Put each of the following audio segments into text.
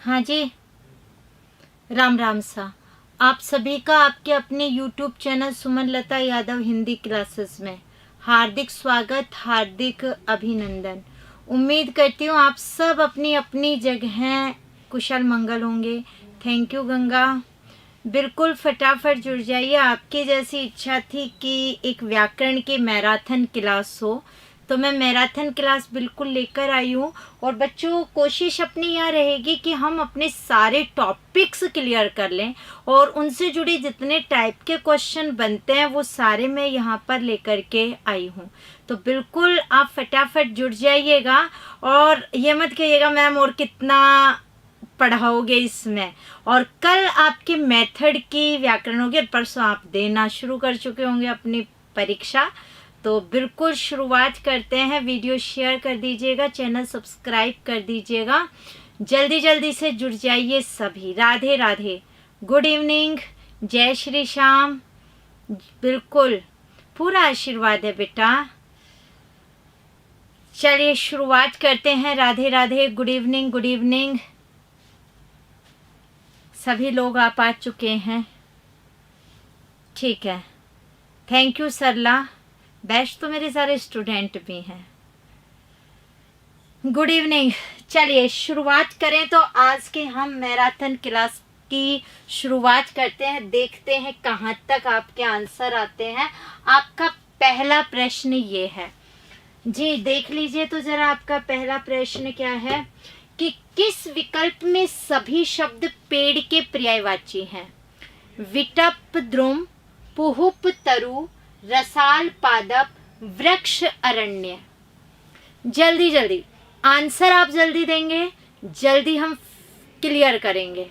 हाँ जी, राम राम सा। आप सभी का आपके अपने यूट्यूब चैनल सुमन लता यादव हिंदी क्लासेस में हार्दिक स्वागत, हार्दिक अभिनंदन। उम्मीद करती हूँ आप सब अपनी अपनी जगह कुशल मंगल होंगे। Thank you Ganga. बिल्कुल फटाफट जुड़ जाइए। आपकी जैसी इच्छा थी कि एक व्याकरण की मैराथन क्लास हो, तो मैं मैराथन क्लास बिल्कुल लेकर आई हूँ। और बच्चों, कोशिश अपनी यह रहेगी कि हम अपने सारे टॉपिक्स क्लियर कर लें और उनसे जुड़ी जितने टाइप के क्वेश्चन बनते हैं वो सारे मैं यहाँ पर लेकर के आई हूँ। तो बिल्कुल आप फटाफट जुड़ जाइएगा और ये मत कहिएगा मैम और कितना पढ़ाओगे इसमें। और कल आपकी मेथड की व्याकरण होगी और परसों आप देना शुरू कर चुके होंगे अपनी परीक्षा। तो बिल्कुल शुरुआत करते हैं। वीडियो शेयर कर दीजिएगा, चैनल सब्सक्राइब कर दीजिएगा। जल्दी जल्दी से जुड़ जाइए सभी। राधे राधे, गुड इवनिंग, जय श्री श्याम। बिल्कुल पूरा आशीर्वाद है बेटा। चलिए शुरुआत करते हैं। Radhe Radhe, good evening, good evening. सभी लोग आप आ चुके हैं, ठीक है। Thank you Sarla. बेस्ट तो मेरे सारे स्टूडेंट भी हैं। Good evening. चलिए शुरुआत करें। तो आज के हम मैराथन क्लास की शुरुआत करते हैं। देखते हैं कहाँ तक आपके आंसर आते हैं। आपका पहला प्रश्न ये है जी, देख लीजिए तो जरा। आपका पहला प्रश्न क्या है कि किस विकल्प में सभी शब्द पेड़ के पर्यायवाची हैं? विटप द्रुम, पुहुप तरु, रसाल पादप, वृक्ष अरण्य। जल्दी जल्दी आंसर आप जल्दी देंगे, जल्दी हम क्लियर करेंगे।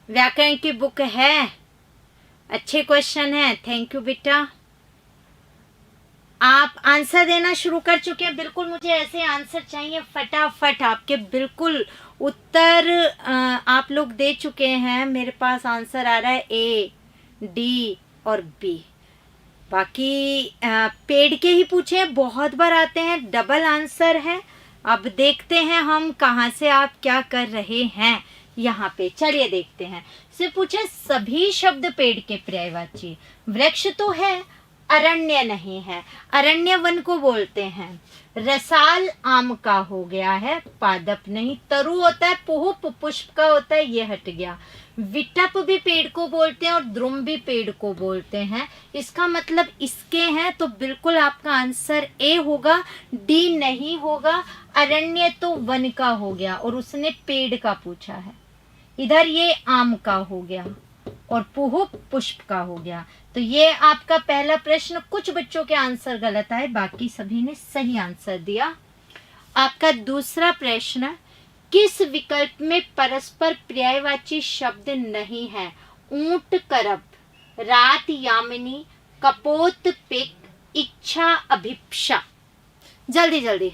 व्याकरण की बुक है, अच्छे क्वेश्चन है। थैंक यू बेटा। आप आंसर देना शुरू कर चुके हैं। बिल्कुल मुझे ऐसे आंसर चाहिए फटाफट आपके। बिल्कुल उत्तर आप लोग दे चुके हैं। मेरे पास आंसर आ रहा है ए, डी और बी। बाकी पेड़ के ही पूछे, बहुत बार आते हैं, डबल आंसर है। अब देखते हैं हम कहाँ से आप क्या कर रहे हैं यहाँ पे। चलिए देखते हैं। से पूछे सभी शब्द पेड़ के पर्यायवाची। वृक्ष तो है, अरण्य नहीं है। अरण्य वन को बोलते हैं। रसाल आम का हो गया है, पादप नहीं। तरु होता है, पुष्प पुष्प का होता है, ये हट गया। विटप भी पेड़ को बोलते हैं और द्रुम भी पेड़ को बोलते हैं। इसका मतलब इसके हैं, तो बिल्कुल आपका आंसर ए होगा, डी नहीं होगा। अरण्य तो वन का हो गया और उसने पेड़ का पूछा है। इधर ये आम का हो गया और पुहुप पुष्प का हो गया। तो ये आपका पहला प्रश्न। कुछ बच्चों के आंसर गलत आए, बाकी सभी ने सही आंसर दिया। आपका दूसरा प्रश्न, किस विकल्प में परस्पर पर्यायवाची शब्द नहीं है? ऊंट करब, रात यामिनी, कपोत पिक, इच्छा अभिप्सा। जल्दी जल्दी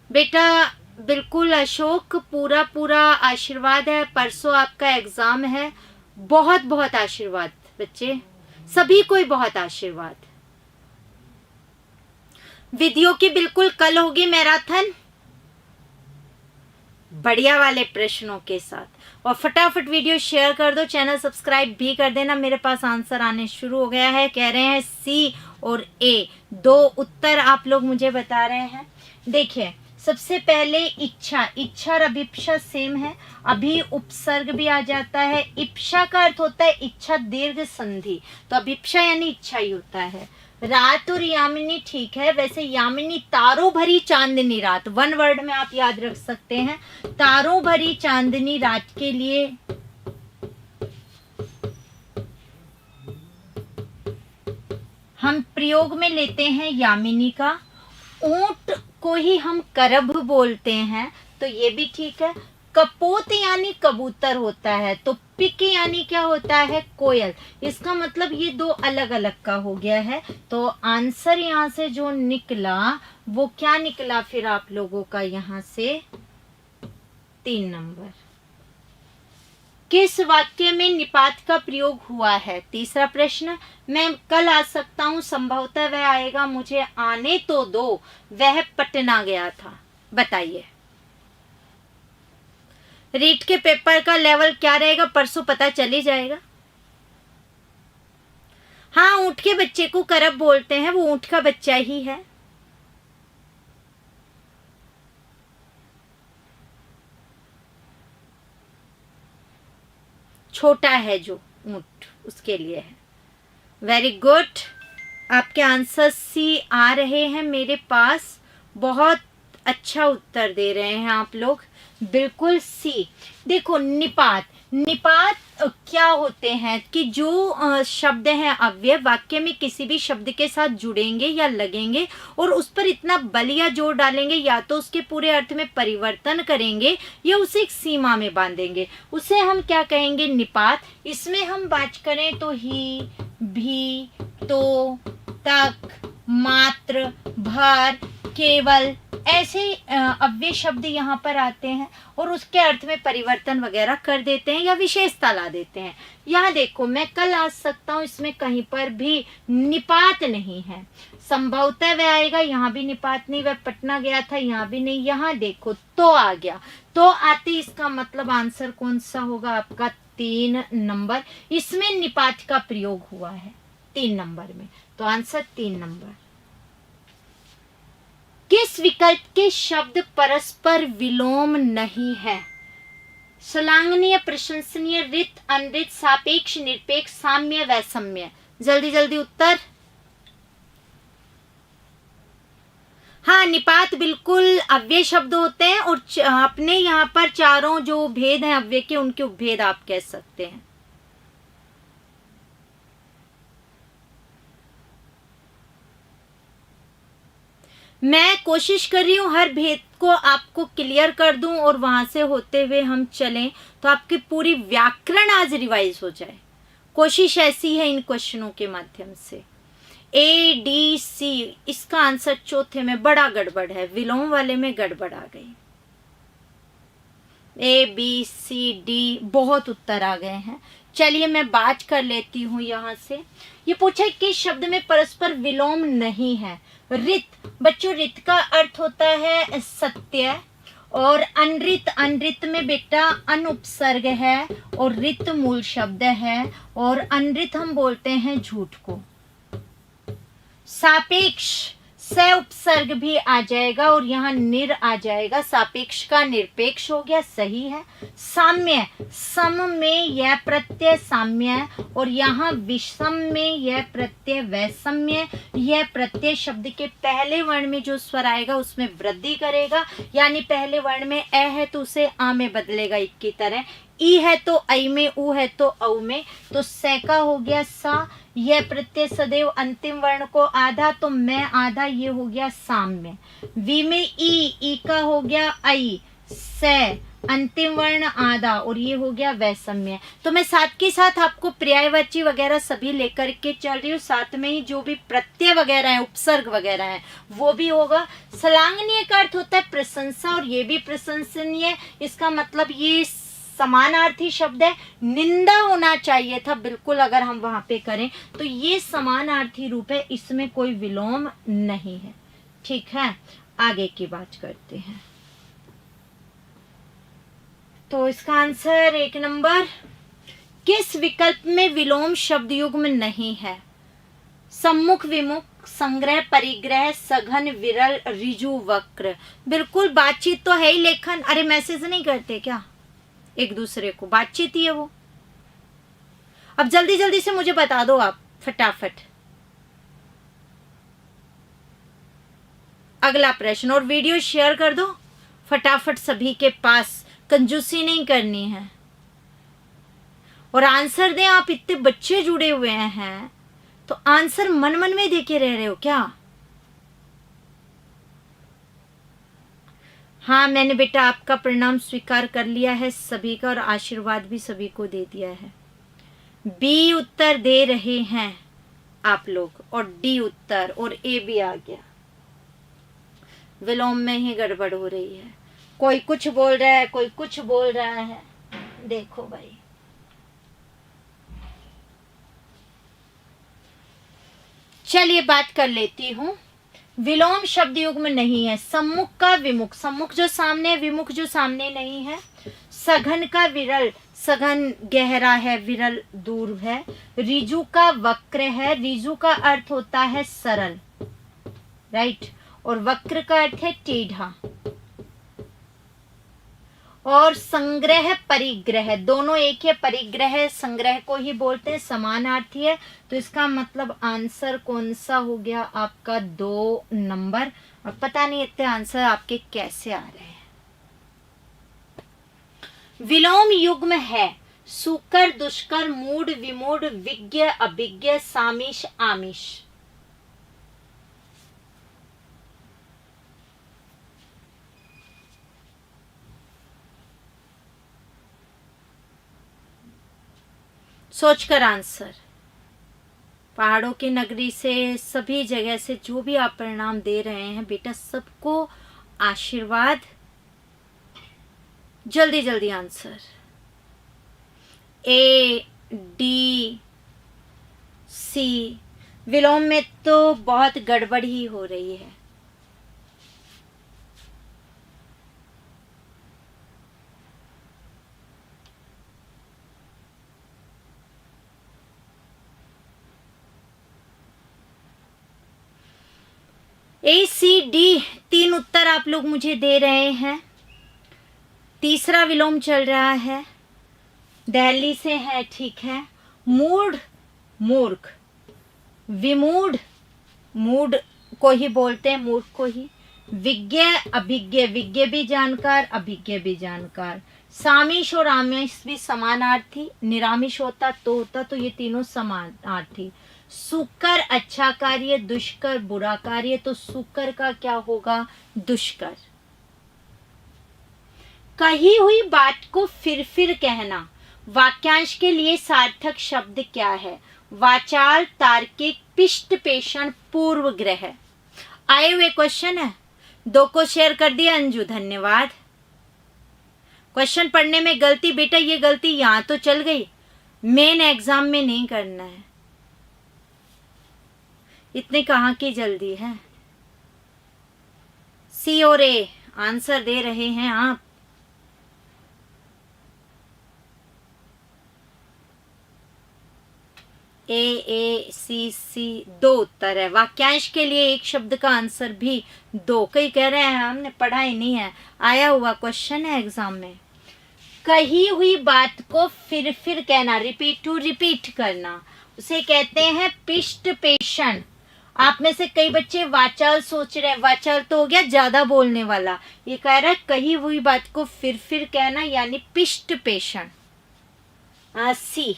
बेटा। बिल्कुल अशोक, पूरा पूरा आशीर्वाद है। परसों आपका एग्जाम है। बहुत बहुत आशीर्वाद बच्चे, सभी को बहुत आशीर्वाद। वीडियो की बिल्कुल कल होगी मैराथन, बढ़िया वाले प्रश्नों के साथ। और फटाफट वीडियो शेयर कर दो, चैनल सब्सक्राइब भी कर देना। मेरे पास आंसर आने शुरू हो गया है। कह रहे हैं सी और ए, दो उत्तर आप लोग मुझे बता रहे हैं। देखिए सबसे पहले इच्छा, इच्छा और अभिप्सा सेम है। अभी उपसर्ग भी आ जाता है। इप्सा का अर्थ होता है इच्छा दीर्घ संधि, तो अभिप्सा यानी इच्छा ही होता है। रात और यामिनी ठीक है। वैसे यामिनी तारों भरी चांदनी रात, वन वर्ड में आप याद रख सकते हैं। तारों भरी चांदनी रात के लिए हम प्रयोग में लेते हैं यामिनी का। ऊंट को ही हम करब बोलते हैं, तो ये भी ठीक है। कपोत यानी कबूतर होता है, तो पिक यानी क्या होता है? कोयल। इसका मतलब ये दो अलग अलग का हो गया है। तो आंसर यहाँ से जो निकला वो क्या निकला फिर आप लोगों का? यहाँ से 3 नंबर। किस वाक्य में निपात का प्रयोग हुआ है? तीसरा प्रश्न, मैं कल आ सकता हूँ, संभवतः वह आएगा, मुझे आने तो दो, वह पटना गया था। बताइए। रीट के पेपर का लेवल क्या रहेगा? परसों पता चल ही जाएगा। हाँ, ऊंट के बच्चे को करब बोलते हैं, वो ऊंट का बच्चा ही है। छोटा है जो ऊंट, उसके लिए है। वेरी गुड, आपके आंसर सी आ रहे हैं मेरे पास। बहुत अच्छा उत्तर दे रहे हैं आप लोग, बिल्कुल सी। देखो, निपात, निपात क्या होते हैं कि जो शब्द हैं अव्यय वाक्य में किसी भी शब्द के साथ जुड़ेंगे या लगेंगे और उस पर इतना बल या जोर डालेंगे, या तो उसके पूरे अर्थ में परिवर्तन करेंगे या उसे एक सीमा में बांधेंगे, उसे हम क्या कहेंगे? निपात। इसमें हम बात करें तो ही, भी, तो, तक, मात्र, भर, केवल, ऐसे अव्यय शब्द यहाँ पर आते हैं और उसके अर्थ में परिवर्तन वगैरह कर देते हैं या विशेषता ला देते हैं। यहाँ देखो, मैं कल आ सकता हूँ, इसमें कहीं पर भी निपात नहीं है। संभवतः वह आएगा, यहाँ भी निपात नहीं। वह पटना गया था, यहाँ भी नहीं। यहाँ देखो, तो आ गया, तो आते इसका मतलब आंसर कौन सा होगा आपका? 3 नंबर। इसमें निपात का प्रयोग हुआ है 3 नंबर में, तो आंसर 3 नंबर। किस विकल्प के शब्द परस्पर विलोम नहीं है? श्लाघनीय, प्रशंसनीय, रित, अनरित, सापेक्ष, निरपेक्ष, साम्य, वैषम्य। जल्दी जल्दी उत्तर। हाँ, निपात बिल्कुल अव्यय शब्द होते हैं और अपने यहाँ पर चारों जो भेद हैं अव्यय के, उनके उपभेद आप कह सकते हैं। मैं कोशिश कर रही हूँ हर भेद को आपको क्लियर कर दूं और वहां से होते हुए हम चलें तो आपकी पूरी व्याकरण आज रिवाइज हो जाए। कोशिश ऐसी है इन क्वेश्चनों के माध्यम से। ए डी सी, इसका आंसर चौथे में बड़ा गड़बड़ है, विलोम वाले में गड़बड़ आ गई। ए बी सी डी बहुत उत्तर आ गए हैं। चलिए मैं बात कर लेती हूँ यहाँ से। ये पूछा किस शब्द में परस्पर विलोम नहीं है? रित, बच्चों रित का अर्थ होता है सत्य, और अनरित, अनरित में बेटा अनुपसर्ग है और रित मूल शब्द है, और अनरित हम बोलते हैं झूठ को। सापेक्ष, स उपसर्ग भी आ जाएगा और यहाँ निर आ जाएगा, सापेक्ष का निरपेक्ष हो गया, सही है। साम्य, सम में यह प्रत्यय साम्य और यहाँ विषम में यह प्रत्यय वैषम्य। यह प्रत्यय शब्द के पहले वर्ण में जो स्वर आएगा उसमें वृद्धि करेगा, यानी पहले वर्ण में ए है तो उसे आ में बदलेगा इक की तरह, ई है तो ऐ में, उ है तो औ में, तो से का हो गया सा। यह प्रत्यय सदैव अंतिम वर्ण को आधा, तो मैं आधा, ये हो गया साम्य। वी में ई का हो गया ऐ, से अंतिम वर्ण आधा और ये हो गया वैषम्य। तो मैं साथ के साथ आपको पर्यायवाची वगैरह सभी लेकर के चल रही हूँ, साथ में ही जो भी प्रत्यय वगैरह है, उपसर्ग वगैरह है वो भी होगा। श्लाघनीय का अर्थ होता है प्रशंसा और ये भी प्रशंसनीय, इसका मतलब ये समानार्थी शब्द है। निंदा होना चाहिए था बिल्कुल, अगर हम वहां पे करें तो ये समानार्थी रूप है, इसमें कोई विलोम नहीं है। ठीक है, आगे की बात करते हैं। तो इसका आंसर 1 नंबर। किस विकल्प में विलोम शब्द युग्म नहीं है? सम्मुख, विमुख, संग्रह, परिग्रह, सघन, विरल, ऋजु, वक्र। बिल्कुल बातचीत तो है ही, लेखन। अरे मैसेज नहीं करते क्या एक दूसरे को? बातचीत ही है वो। अब जल्दी जल्दी से मुझे बता दो आप फटाफट। अगला प्रश्न, और वीडियो शेयर कर दो फटाफट सभी के पास, कंजूसी नहीं करनी है। और आंसर दें आप, इतने बच्चे जुड़े हुए हैं तो आंसर मन मन में देके रह रहे हो क्या? हाँ, मैंने बेटा आपका प्रणाम स्वीकार कर लिया है सभी का, और आशीर्वाद भी सभी को दे दिया है। बी उत्तर दे रहे हैं आप लोग और डी उत्तर, और ए भी आ गया। विलोम में ही गड़बड़ हो रही है, कोई कुछ बोल रहा है, कोई कुछ बोल रहा है। देखो भाई, चलिए बात कर लेती हूँ। विलोम शब्द युग्म नहीं है। सम्मुख का विमुख, सम्मुख जो सामने है, विमुख जो सामने नहीं है। सघन का विरल, सघन गहरा है, विरल दूर है। रिजु का वक्र है, रिजु का अर्थ होता है सरल, राइट, और वक्र का अर्थ है टेढ़ा। और संग्रह परिग्रह दोनों एक है। परिग्रह संग्रह को ही बोलते हैं, समानार्थी है। तो इसका मतलब आंसर कौन सा हो गया आपका? 2 नंबर। और पता नहीं इतने आंसर आपके कैसे आ रहे हैं। विलोम युग्म है सुकर, दुष्कर, मूढ़, विमूढ़, विज्ञ, अभिज्ञ, सामिश, आमिष। सोचकर आंसर। पहाड़ों की नगरी से, सभी जगह से जो भी आप परिणाम दे रहे हैं बेटा, सबको आशीर्वाद। जल्दी जल्दी आंसर। ए, डी, सी। विलोम में तो बहुत गड़बड़ ही हो रही है। ए, सी, डी 3 उत्तर आप लोग मुझे दे रहे हैं। तीसरा विलोम चल रहा है, दिल्ली से है, ठीक है। मूढ़, मूर्ख, विमूढ़, मूढ़ को ही बोलते हैं, मूर्ख को ही। विज्ञ, अभिज्ञ, विज्ञ भी जानकार, अभिज्ञ भी जानकार। सामिश और आमिष भी समानार्थी, निरामिष होता तो ये तीनों समानार्थी। सुकर अच्छा कार्य, दुष्कर बुरा कार्य, तो सुकर का क्या होगा? दुष्कर। कही हुई बात को फिर कहना, वाक्यांश के लिए सार्थक शब्द क्या है? वाचाल, तार्किक, पिष्ट पेषण, पूर्वग्रह। आए हुए क्वेश्चन है, 2 को शेयर कर दिया अंजू, धन्यवाद। क्वेश्चन पढ़ने में गलती बेटा, ये गलती यहां तो चल गई, मेन एग्जाम में नहीं करना है। इतनी कहाँ की जल्दी है? सी और ए आंसर दे रहे हैं आप। ए, सी 2 उत्तर है। वाक्यांश के लिए एक शब्द का आंसर भी 2। कई कह रहे हैं हमने पढ़ा ही नहीं है, आया हुआ क्वेश्चन है एग्जाम में। कही हुई बात को फिर कहना, रिपीट टू रिपीट करना, उसे कहते हैं पिष्ट पेषण। आप में से कई बच्चे वाचाल सोच रहे हैं, वाचाल तो हो गया ज्यादा बोलने वाला। ये कह रहा है कही हुई बात को फिर कहना, यानी पिष्ट पेषण। सी,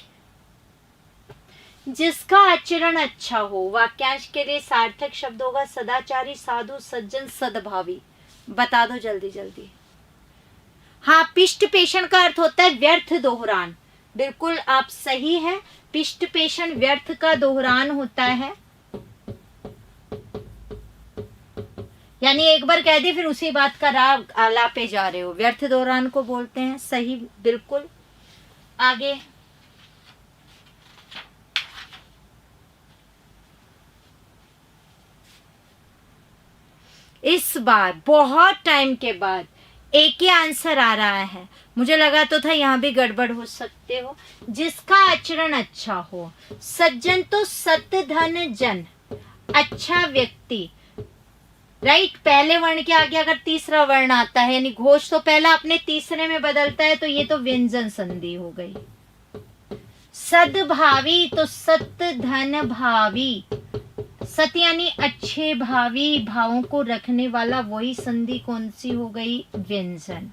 जिसका आचरण अच्छा हो। वाक्यांश के लिए सार्थक शब्द होगा सदाचारी, साधु, सज्जन, सद्भावी। बता दो जल्दी जल्दी। हाँ, पिष्ट पेषण का अर्थ होता है व्यर्थ दोहरान। बिल्कुल आप सही है, पिष्ट पेषण व्यर्थ का दोहरान होता है, यानी एक बार कह दी फिर उसी बात का राग आलापे जा रहे हो, व्यर्थ दोहरान को बोलते हैं। सही, बिल्कुल। आगे, इस बार बहुत टाइम के बाद एक ही आंसर आ रहा है। मुझे लगा तो था यहाँ भी गड़बड़ हो सकते हो। जिसका आचरण अच्छा हो। सज्जन तो सत धन जन, अच्छा व्यक्ति, राइट। पहले वर्ण के आगे अगर तीसरा वर्ण आता है, यानी घोष तो पहला अपने तीसरे में बदलता है, तो ये तो व्यंजन संधि हो गई। सद्भावी तो सत धन भावी, सत यानी अच्छे भावी भावों को रखने वाला, वही संधि कौन सी हो गई? व्यंजन।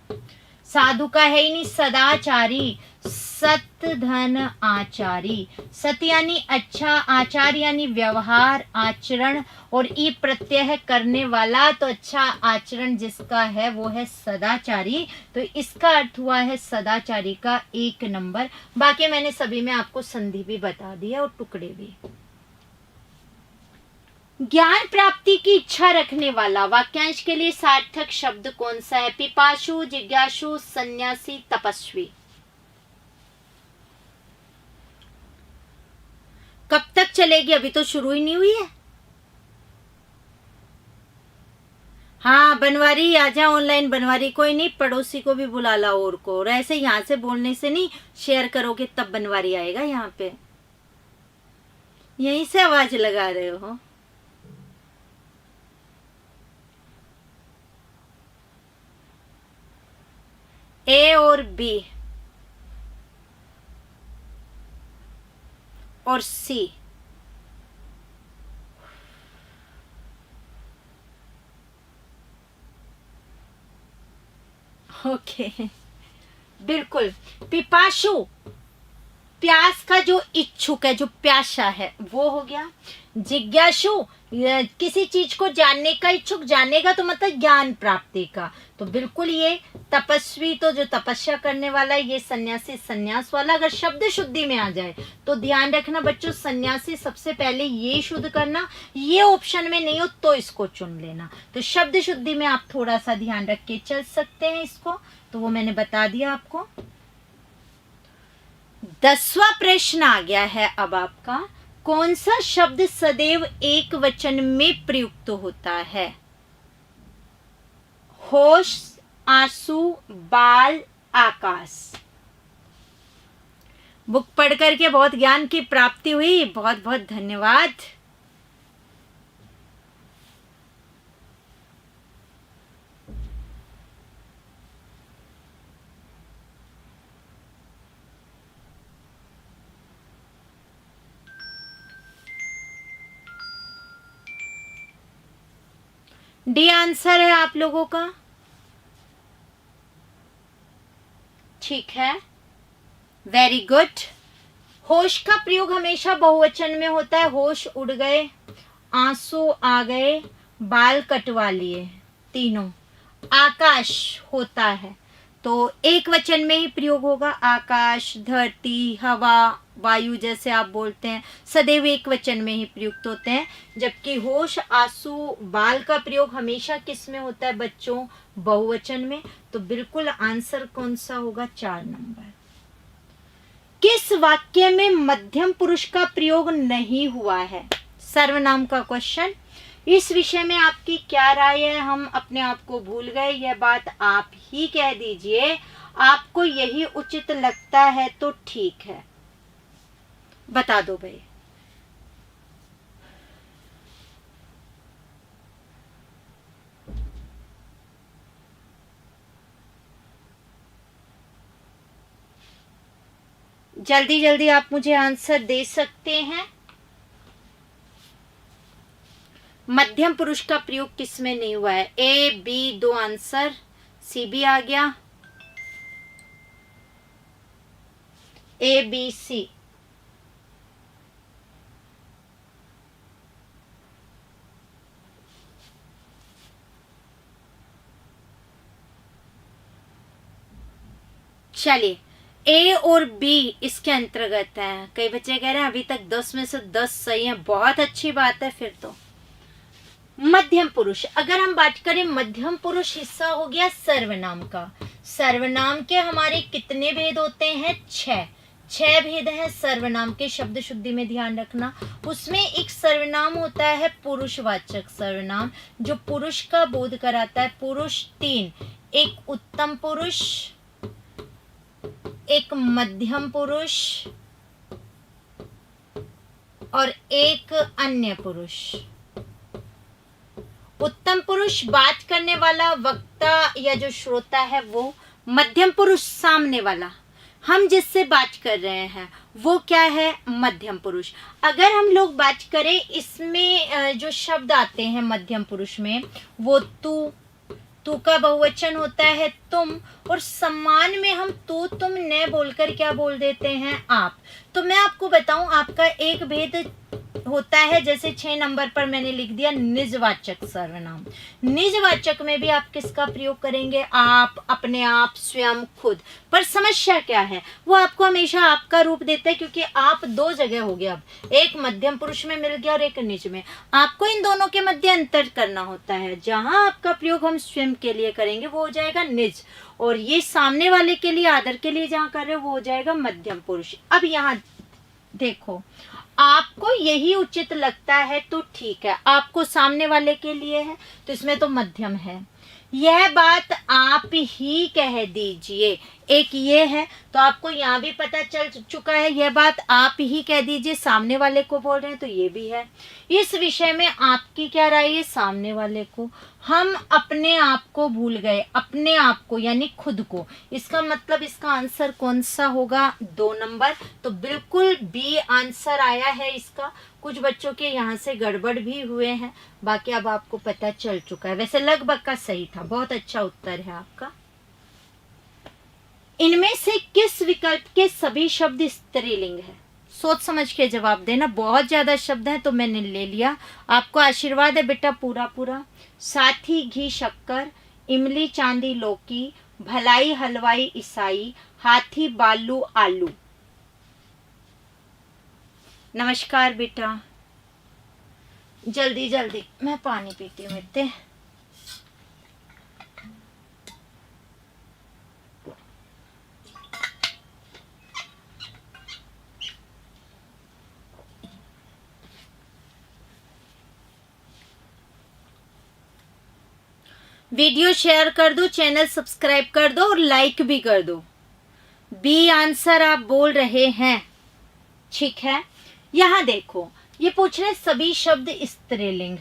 साधु का है ही नहीं, सदाचारी, सत धन आचारी। सत यानी अच्छा, आचार यानी व्यवहार, आचरण, और ई प्रत्यय करने वाला, तो अच्छा आचरण जिसका है वो है सदाचारी। तो इसका अर्थ हुआ है सदाचारी का 1 नंबर। बाकी मैंने सभी में आपको संधि भी बता दिया और टुकड़े भी। ज्ञान प्राप्ति की इच्छा रखने वाला। वाक्यांश के लिए सार्थक शब्द कौन सा है? पिपासु, जिज्ञासु, सन्यासी, तपस्वी। कब तक चलेगी? अभी तो शुरू ही नहीं हुई है। हाँ बनवारी, आजा ऑनलाइन बनवारी। कोई नहीं, पड़ोसी को भी बुला ला और को। और ऐसे यहाँ से बोलने से नहीं, शेयर करोगे तब बनवारी आएगा यहाँ पे। यहीं से आवाज लगा रहे हो। ए और बी और सी। ओके बिल्कुल। पिपाशु, प्यास का जो इच्छुक है, जो प्यासा है, वो हो गया। जिज्ञासु, किसी चीज को जानने का इच्छुक, जानने का तो मतलब ज्ञान प्राप्ति का। तो बिल्कुल ये तपस्वी, तो जो तपस्या करने वाला है, ये सन्यासी, सन्यास वाला। अगर शब्द शुद्धि में आ जाए तो ध्यान रखना बच्चों, सन्यासी सबसे पहले ये शुद्ध करना, ये ऑप्शन में नहीं हो तो इसको चुन लेना। तो शब्द शुद्धि में आप थोड़ा सा ध्यान रख के चल सकते हैं इसको, तो वो मैंने बता दिया आपको। 10वां प्रश्न आ गया है अब आपका। कौन सा शब्द सदैव एक वचन में प्रयुक्त होता है? होश, आंसू, बाल, आकाश। बुक पढ़ करके बहुत ज्ञान की प्राप्ति हुई, बहुत बहुत धन्यवाद। डी आंसर है आप लोगों का। ठीक है, वेरी गुड। होश का प्रयोग हमेशा बहुवचन में होता है। होश उड़ गए, आंसू आ गए, बाल कटवा लिए, तीनों। आकाश होता है तो एक वचन में ही प्रयोग होगा। आकाश, धरती, हवा, वायु जैसे आप बोलते हैं, सदैव एक वचन में ही प्रयुक्त होते हैं। जबकि होश, आंसू, बाल का प्रयोग हमेशा किस में होता है बच्चों? बहुवचन में। तो बिल्कुल आंसर कौन सा होगा? 4 नंबर। किस वाक्य में मध्यम पुरुष का प्रयोग नहीं हुआ है? सर्वनाम का क्वेश्चन। इस विषय में आपकी क्या राय है? हम अपने आप को भूल गए, यह बात आप ही कह दीजिए। आपको यही उचित लगता है तो ठीक है, बता दो भाई। जल्दी जल्दी आप मुझे आंसर दे सकते हैं। मध्यम पुरुष का प्रयोग किसमें नहीं हुआ है? ए, बी, 2 आंसर। सी भी आ गया। ए, बी, सी। चलिए, ए और बी इसके अंतर्गत है। कई बच्चे कह रहे हैं अभी तक 10 में से 10 सही है, बहुत अच्छी बात है। फिर तो मध्यम पुरुष, अगर हम बात करें मध्यम पुरुष, हिस्सा हो गया सर्वनाम का। सर्वनाम के हमारे कितने भेद होते हैं? 6 भेद हैं सर्वनाम के। शब्द शुद्धि में ध्यान रखना। उसमें एक सर्वनाम होता है पुरुषवाचक सर्वनाम, जो पुरुष का बोध कराता है। पुरुष 3, एक उत्तम पुरुष, एक मध्यम पुरुष और एक अन्य पुरुष। उत्तम पुरुष बात करने वाला, वक्ता या जो श्रोता है वो। मध्यम पुरुष सामने वाला, हम जिससे बात कर रहे हैं वो क्या है? मध्यम पुरुष। अगर हम लोग बात करें इसमें जो शब्द आते हैं मध्यम पुरुष में, वो तू का बहुवचन होता है तुम, और सम्मान में हम तू तुम ने बोलकर क्या बोल देते हैं? आप। तो मैं आपको बताऊं, आपका एक भेद होता है, जैसे 6 नंबर पर मैंने लिख दिया निजवाचक सर्वनाम। निजवाचक में भी आप किसका प्रयोग करेंगे? आप, अपने आप, स्वयं, खुद। पर समस्या क्या है? वो आपको हमेशा आपका रूप देता है, क्योंकि आप 2 जगह हो गया। अब एक मध्यम पुरुष में मिल गया और एक निज में। आपको इन दोनों के मध्य अंतर करना होता है। जहां आपका प्रयोग हम स्वयं के लिए करेंगे वो हो जाएगा निज, और ये सामने वाले के लिए, आदर के लिए जहां कर रहे हो वो हो जाएगा मध्यम पुरुष। अब यहाँ देखो, आपको यही उचित लगता है तो ठीक है, आपको सामने वाले के लिए है तो इसमें तो मध्यम है। यह बात आप ही कह दीजिए, एक ये है तो आपको यहाँ भी पता चल चुका है, यह बात आप ही कह दीजिए, सामने वाले को बोल रहे हैं तो ये भी है। इस विषय में आपकी क्या राय है, सामने वाले को। हम अपने आप को भूल गए, अपने आप को यानी खुद को, इसका मतलब इसका आंसर कौन सा होगा, 2 नंबर। तो बिल्कुल बी आंसर आया है इसका। कुछ बच्चों के यहाँ से गड़बड़ भी हुए हैं, बाकी अब आपको पता चल चुका है। वैसे लगभग का सही था, बहुत अच्छा उत्तर है आपका। इनमें से किस विकल्प के सभी शब्द स्त्रीलिंग है, सोच समझ के जवाब देना। बहुत ज्यादा शब्द हैं तो मैंने ले लिया। आपको आशीर्वाद है बेटा पूरा पूरा। साथी घी शक्कर, इमली चांदी लौकी, भलाई हलवाई ईसाई, हाथी बालू आलू। नमस्कार बेटा, जल्दी जल्दी, मैं पानी पीती हूँ इतने। वीडियो शेयर कर दो, चैनल सब्सक्राइब कर दो और लाइक भी कर दो। बी आंसर आप बोल रहे हैं, ठीक है। यहां देखो, ये पूछ रहे सभी शब्द स्त्रीलिंग।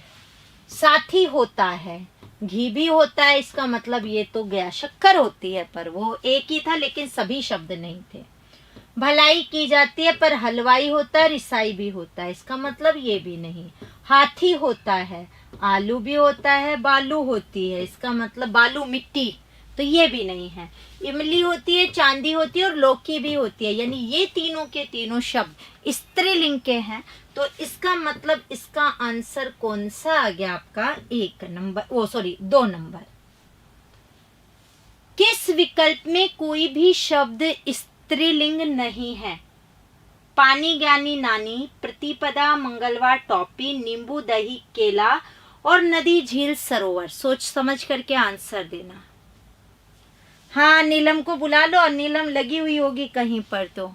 साथी होता है, घी भी होता है, इसका मतलब ये तो गया। शक्कर होती है पर वो एक ही था, लेकिन सभी शब्द नहीं थे। भलाई की जाती है पर हलवाई होता है, ईसाई भी होता है, इसका मतलब ये भी नहीं। हाथी होता है, आलू भी होता है, बालू होती है, इसका मतलब बालू मिट्टी, तो ये भी नहीं है। इमली होती है, चांदी होती है और लौकी भी होती है, यानी ये तीनों के तीनों शब्द स्त्रीलिंग के हैं। तो इसका मतलब इसका आंसर कौन सा आ गया आपका, 1 नंबर, 2 नंबर। किस विकल्प में कोई भी शब्द स्त्रीलिंग नहीं है, पानी ज्ञानी नानी, प्रतिपदा मंगलवार टॉपी, नींबू दही केला और नदी झील सरोवर। सोच समझ करके आंसर देना। हाँ, नीलम को बुला लो, और नीलम लगी हुई होगी कहीं पर तो।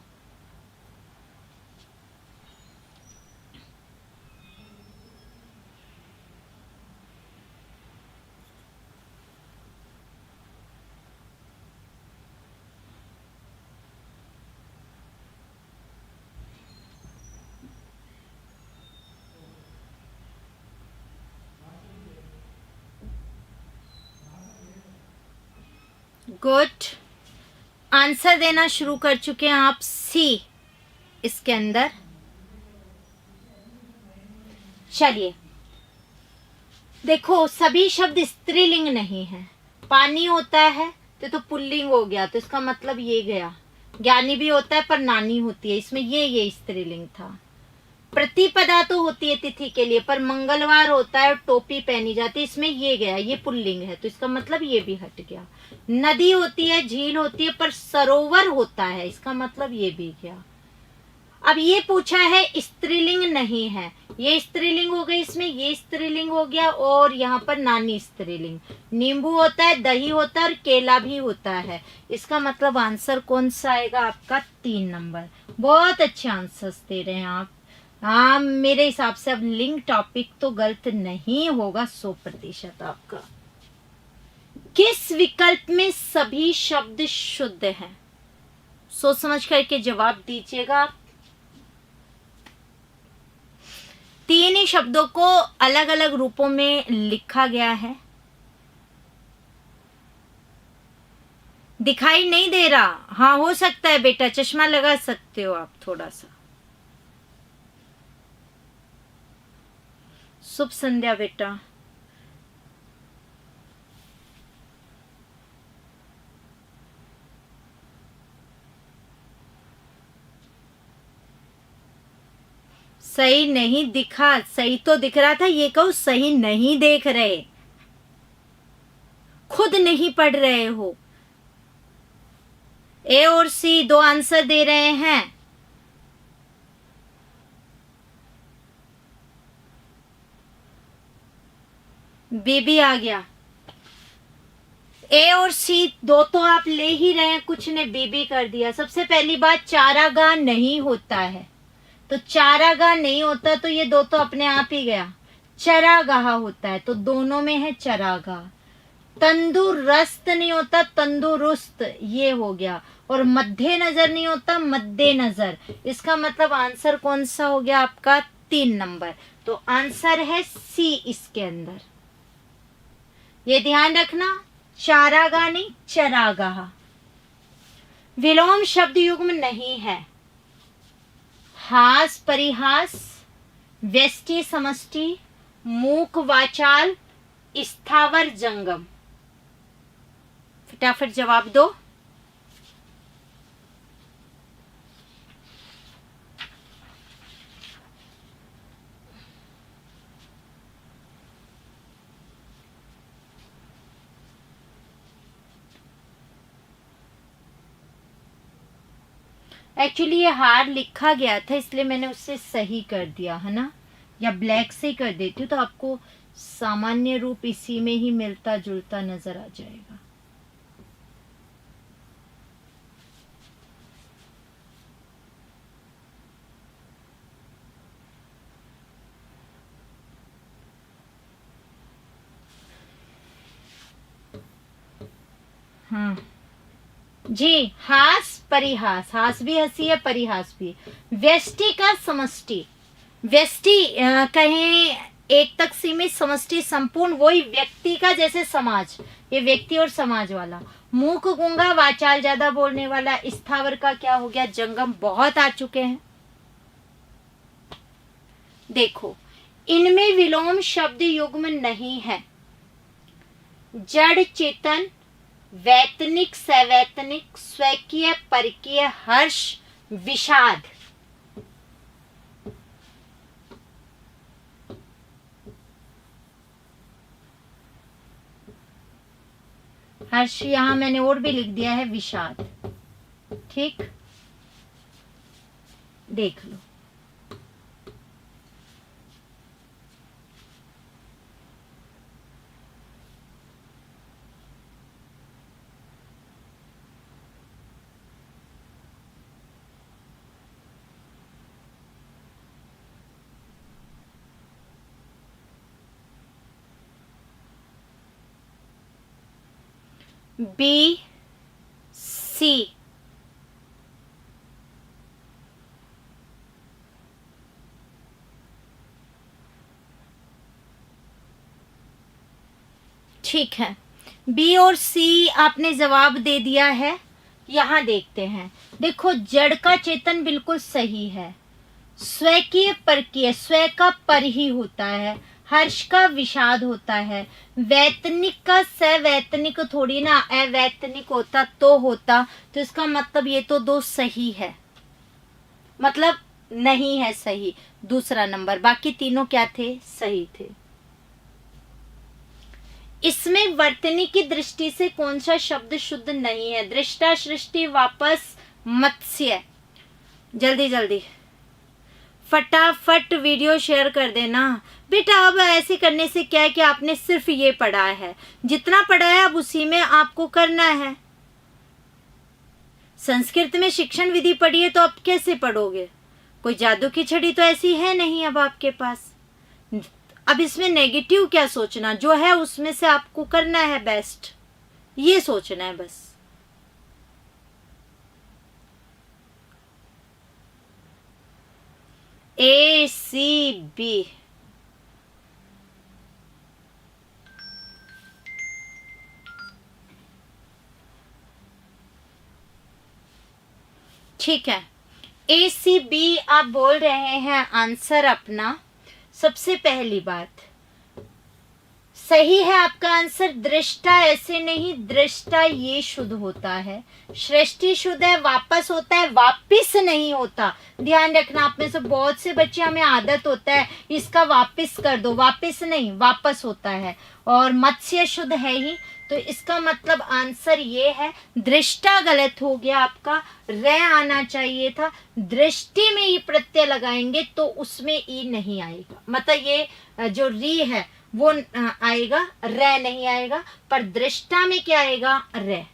गुड, आंसर देना शुरू कर चुके हैं आप। सी इसके अंदर। चलिए देखो, सभी शब्द स्त्रीलिंग नहीं है। पानी होता है तो पुल्लिंग हो गया, तो इसका मतलब ये गया। ज्ञानी भी होता है पर नानी होती है, इसमें ये स्त्रीलिंग था। प्रतिपदा तो होती है तिथि के लिए, पर मंगलवार होता है और टोपी पहनी जाती है, इसमें ये गया, ये पुल्लिंग है, तो इसका मतलब ये भी हट गया। नदी होती है, झील होती है, पर सरोवर होता है, इसका मतलब ये भी गया। अब ये पूछा है स्त्रीलिंग नहीं है, ये स्त्रीलिंग हो गई, इसमें ये स्त्रीलिंग हो गया, और यहाँ पर नानी स्त्रीलिंग। नींबू होता है, दही होता है और केला भी होता है, इसका मतलब आंसर कौन सा आएगा आपका, 3 नंबर। बहुत अच्छे आंसर्स दे रहे हैं आप। हाँ, मेरे हिसाब से अब लिंक टॉपिक तो गलत नहीं होगा 100% आपका। किस विकल्प में सभी शब्द शुद्ध हैं, सोच समझ करके जवाब दीजिएगा। 3 ही शब्दों को अलग अलग रूपों में लिखा गया है। दिखाई नहीं दे रहा, हाँ हो सकता है बेटा, चश्मा लगा सकते हो आप थोड़ा सा। शुभ संध्या बेटा। सही नहीं दिखा, सही तो दिख रहा था, ये कहूं सही नहीं देख रहे, खुद नहीं पढ़ रहे हो। ए और सी 2 आंसर दे रहे हैं। बी भी आ गया। ए और सी 2 तो आप ले ही रहे हैं, कुछ ने बी भी कर दिया। सबसे पहली बात, चारागाह नहीं होता है, तो तो चारागाह नहीं होता तो ये दो तो अपने आप ही गया, चरागाह होता है, तो दोनों में है चरागाह। तंदुरुस्त नहीं होता, तंदुरुस्त, ये हो गया। और मध्य नजर नहीं होता, मध्य नजर। इसका मतलब आंसर कौन सा हो गया आपका? 3 नंबर। तो आंसर है सी इसके अंदर। ये ध्यान रखना, चारागाह नहीं, चरागाह। विलोम शब्द युग्म नहीं है। हास परिहास, व्यष्टि समष्टि, मूक वाचाल, स्थावर जंगम। फटाफट जवाब दो। एक्चुअली ये हार लिखा गया था इसलिए मैंने उससे सही कर दिया है ना, या ब्लैक से ही कर देती हूँ तो आपको सामान्य रूप इसी में ही मिलता जुलता नजर आ जाएगा। हाँ जी, हास परिहास, हास भी हंसी है, परिहास भी। व्यष्टि का समष्टि, व्यष्टि कहें एक तक सीमित, समष्टि संपूर्ण, वही व्यक्ति का जैसे समाज, ये व्यक्ति और समाज वाला। मूक गूंगा, वाचाल ज्यादा बोलने वाला। स्थावर का क्या हो गया? जंगम। बहुत आ चुके हैं। देखो इनमें विलोम शब्द युग्म नहीं है। जड़ चेतन, वैतनिक सवैतनिक, स्वकीय परकीय, हर्ष विषाद। हर्ष यहां मैंने और भी लिख दिया है, विषाद। ठीक, देख लो। बी सी, ठीक है। बी और सी आपने जवाब दे दिया है। यहां देखते हैं, देखो जड़ का चेतन बिल्कुल सही है। स्वकीय परकीय, स्व का पर ही होता है। हर्ष का विषाद होता है। वैतनिक का सवैतनिक थोड़ी ना, अवैतनिक होता तो होता, तो इसका मतलब ये तो दो सही है, मतलब नहीं है सही, दूसरा नंबर। बाकी तीनों क्या थे? सही थे। इसमें वर्तनी की दृष्टि से कौन सा शब्द शुद्ध नहीं है? दृष्टा, सृष्टि, वापस, मत्स्य। जल्दी जल्दी फटाफट वीडियो शेयर कर देना बेटा। अब ऐसे करने से क्या है कि आपने सिर्फ ये पढ़ा है, जितना पढ़ा है अब उसी में आपको करना है। संस्कृत में शिक्षण विधि पढ़ी है तो अब कैसे पढ़ोगे? कोई जादू की छड़ी तो ऐसी है नहीं अब आपके पास। अब इसमें नेगेटिव क्या सोचना, जो है उसमें से आपको करना है बेस्ट, ये सोचना है बस। ए सी बी, ठीक है। ए सी बी आप बोल रहे हैं आंसर अपना। सबसे पहली बात सही है आपका आंसर। दृष्टा ऐसे नहीं, दृष्टा ये शुद्ध होता है। सृष्टि शुद्ध है, वापस होता है, वापिस नहीं होता। ध्यान रखना, आप में से बहुत से बच्चे, हमें आदत होता है इसका वापिस कर दो, वापिस नहीं, वापस होता है। और मत्स्य शुद्ध है ही, तो इसका मतलब आंसर ये है। दृष्टा गलत हो गया आपका, रे आना चाहिए था। दृष्टि में ई प्रत्यय लगाएंगे तो उसमें ई नहीं आएगा, मतलब ये जो री है वो आएगा, रे नहीं आएगा। पर दृष्टा में क्या आएगा? रे।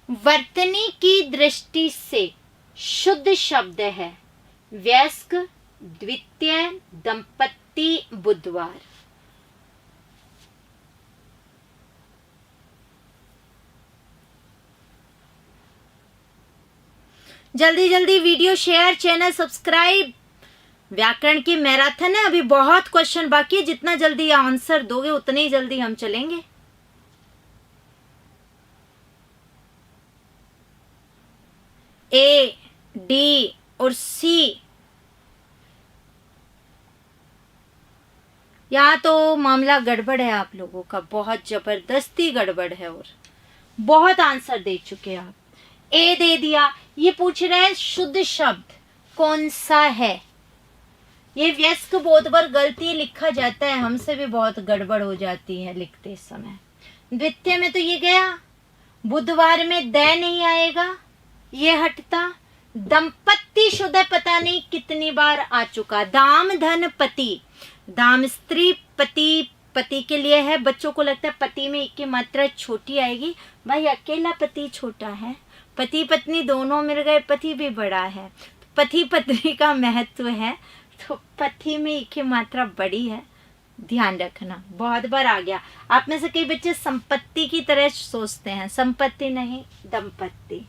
वर्तनी की दृष्टि से शुद्ध शब्द है वयस्क, द्वितीय, दंपत्ति, बुधवार। जल्दी जल्दी वीडियो शेयर, चैनल सब्सक्राइब। व्याकरण की मैराथन है, अभी बहुत क्वेश्चन बाकी है। जितना जल्दी आंसर दोगे उतने ही जल्दी हम चलेंगे। ए, डी और सी, यहाँ तो मामला गड़बड़ है आप लोगों का, बहुत जबरदस्ती गड़बड़ है और बहुत आंसर दे चुके आप। ए दे दिया, ये पूछ रहे हैं शुद्ध शब्द कौन सा है। ये व्यस्क बहुत बार गलती लिखा जाता है, हमसे भी बहुत गड़बड़ हो जाती है लिखते समय। द्वितीय में तो ये गया, बुधवार में द नहीं आएगा, ये हटता। दंपत्ति शुद्ध है, पता नहीं कितनी बार आ चुका। दाम धन पति, दाम स्त्री, पति पति के लिए है। बच्चों को लगता है पति में एक की मात्रा छोटी आएगी, भाई अकेला पति छोटा है, पति पत्नी दोनों मिल गए पति भी बड़ा है। पति पत्नी का महत्व है, तो पति में एक की मात्रा बड़ी है, ध्यान रखना। बहुत बार आ गया। आप में से कई बच्चे संपत्ति की तरह सोचते हैं, संपत्ति नहीं दंपत्ति,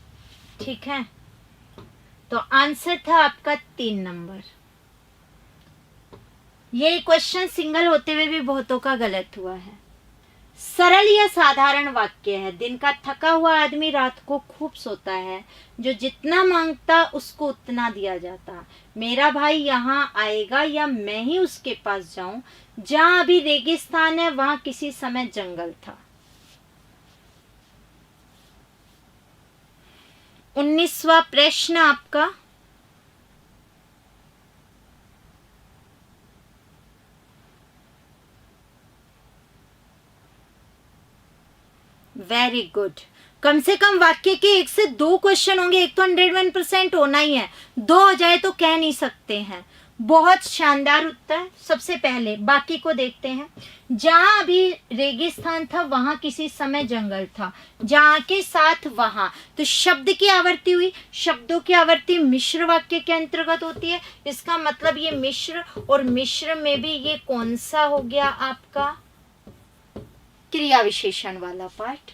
ठीक है। तो आंसर था आपका 3 नंबर। ये क्वेश्चन सिंगल होते हुए भी बहुतों का गलत हुआ है। सरल या साधारण वाक्य है, दिन का थका हुआ आदमी रात को खूब सोता है, जो जितना मांगता उसको उतना दिया जाता। मेरा भाई यहाँ आएगा या मैं ही उसके पास जाऊं, जहां अभी रेगिस्तान है वहां किसी समय जंगल था। 19वां प्रश्न आपका, वेरी गुड। कम से कम वाक्य के 1 से 2 क्वेश्चन होंगे, एक तो 101% होना ही है, 2 हो जाए तो कह नहीं सकते हैं। बहुत शानदार उत्तर। सबसे पहले बाकी को देखते हैं। जहां अभी रेगिस्तान था वहां किसी समय जंगल था, जहां के साथ वहां, तो शब्द की आवर्ती हुई। शब्दों की आवर्ती मिश्र वाक्य के अंतर्गत होती है, इसका मतलब ये मिश्र, और मिश्र में भी ये कौन सा हो गया आपका क्रिया विशेषण वाला पार्ट।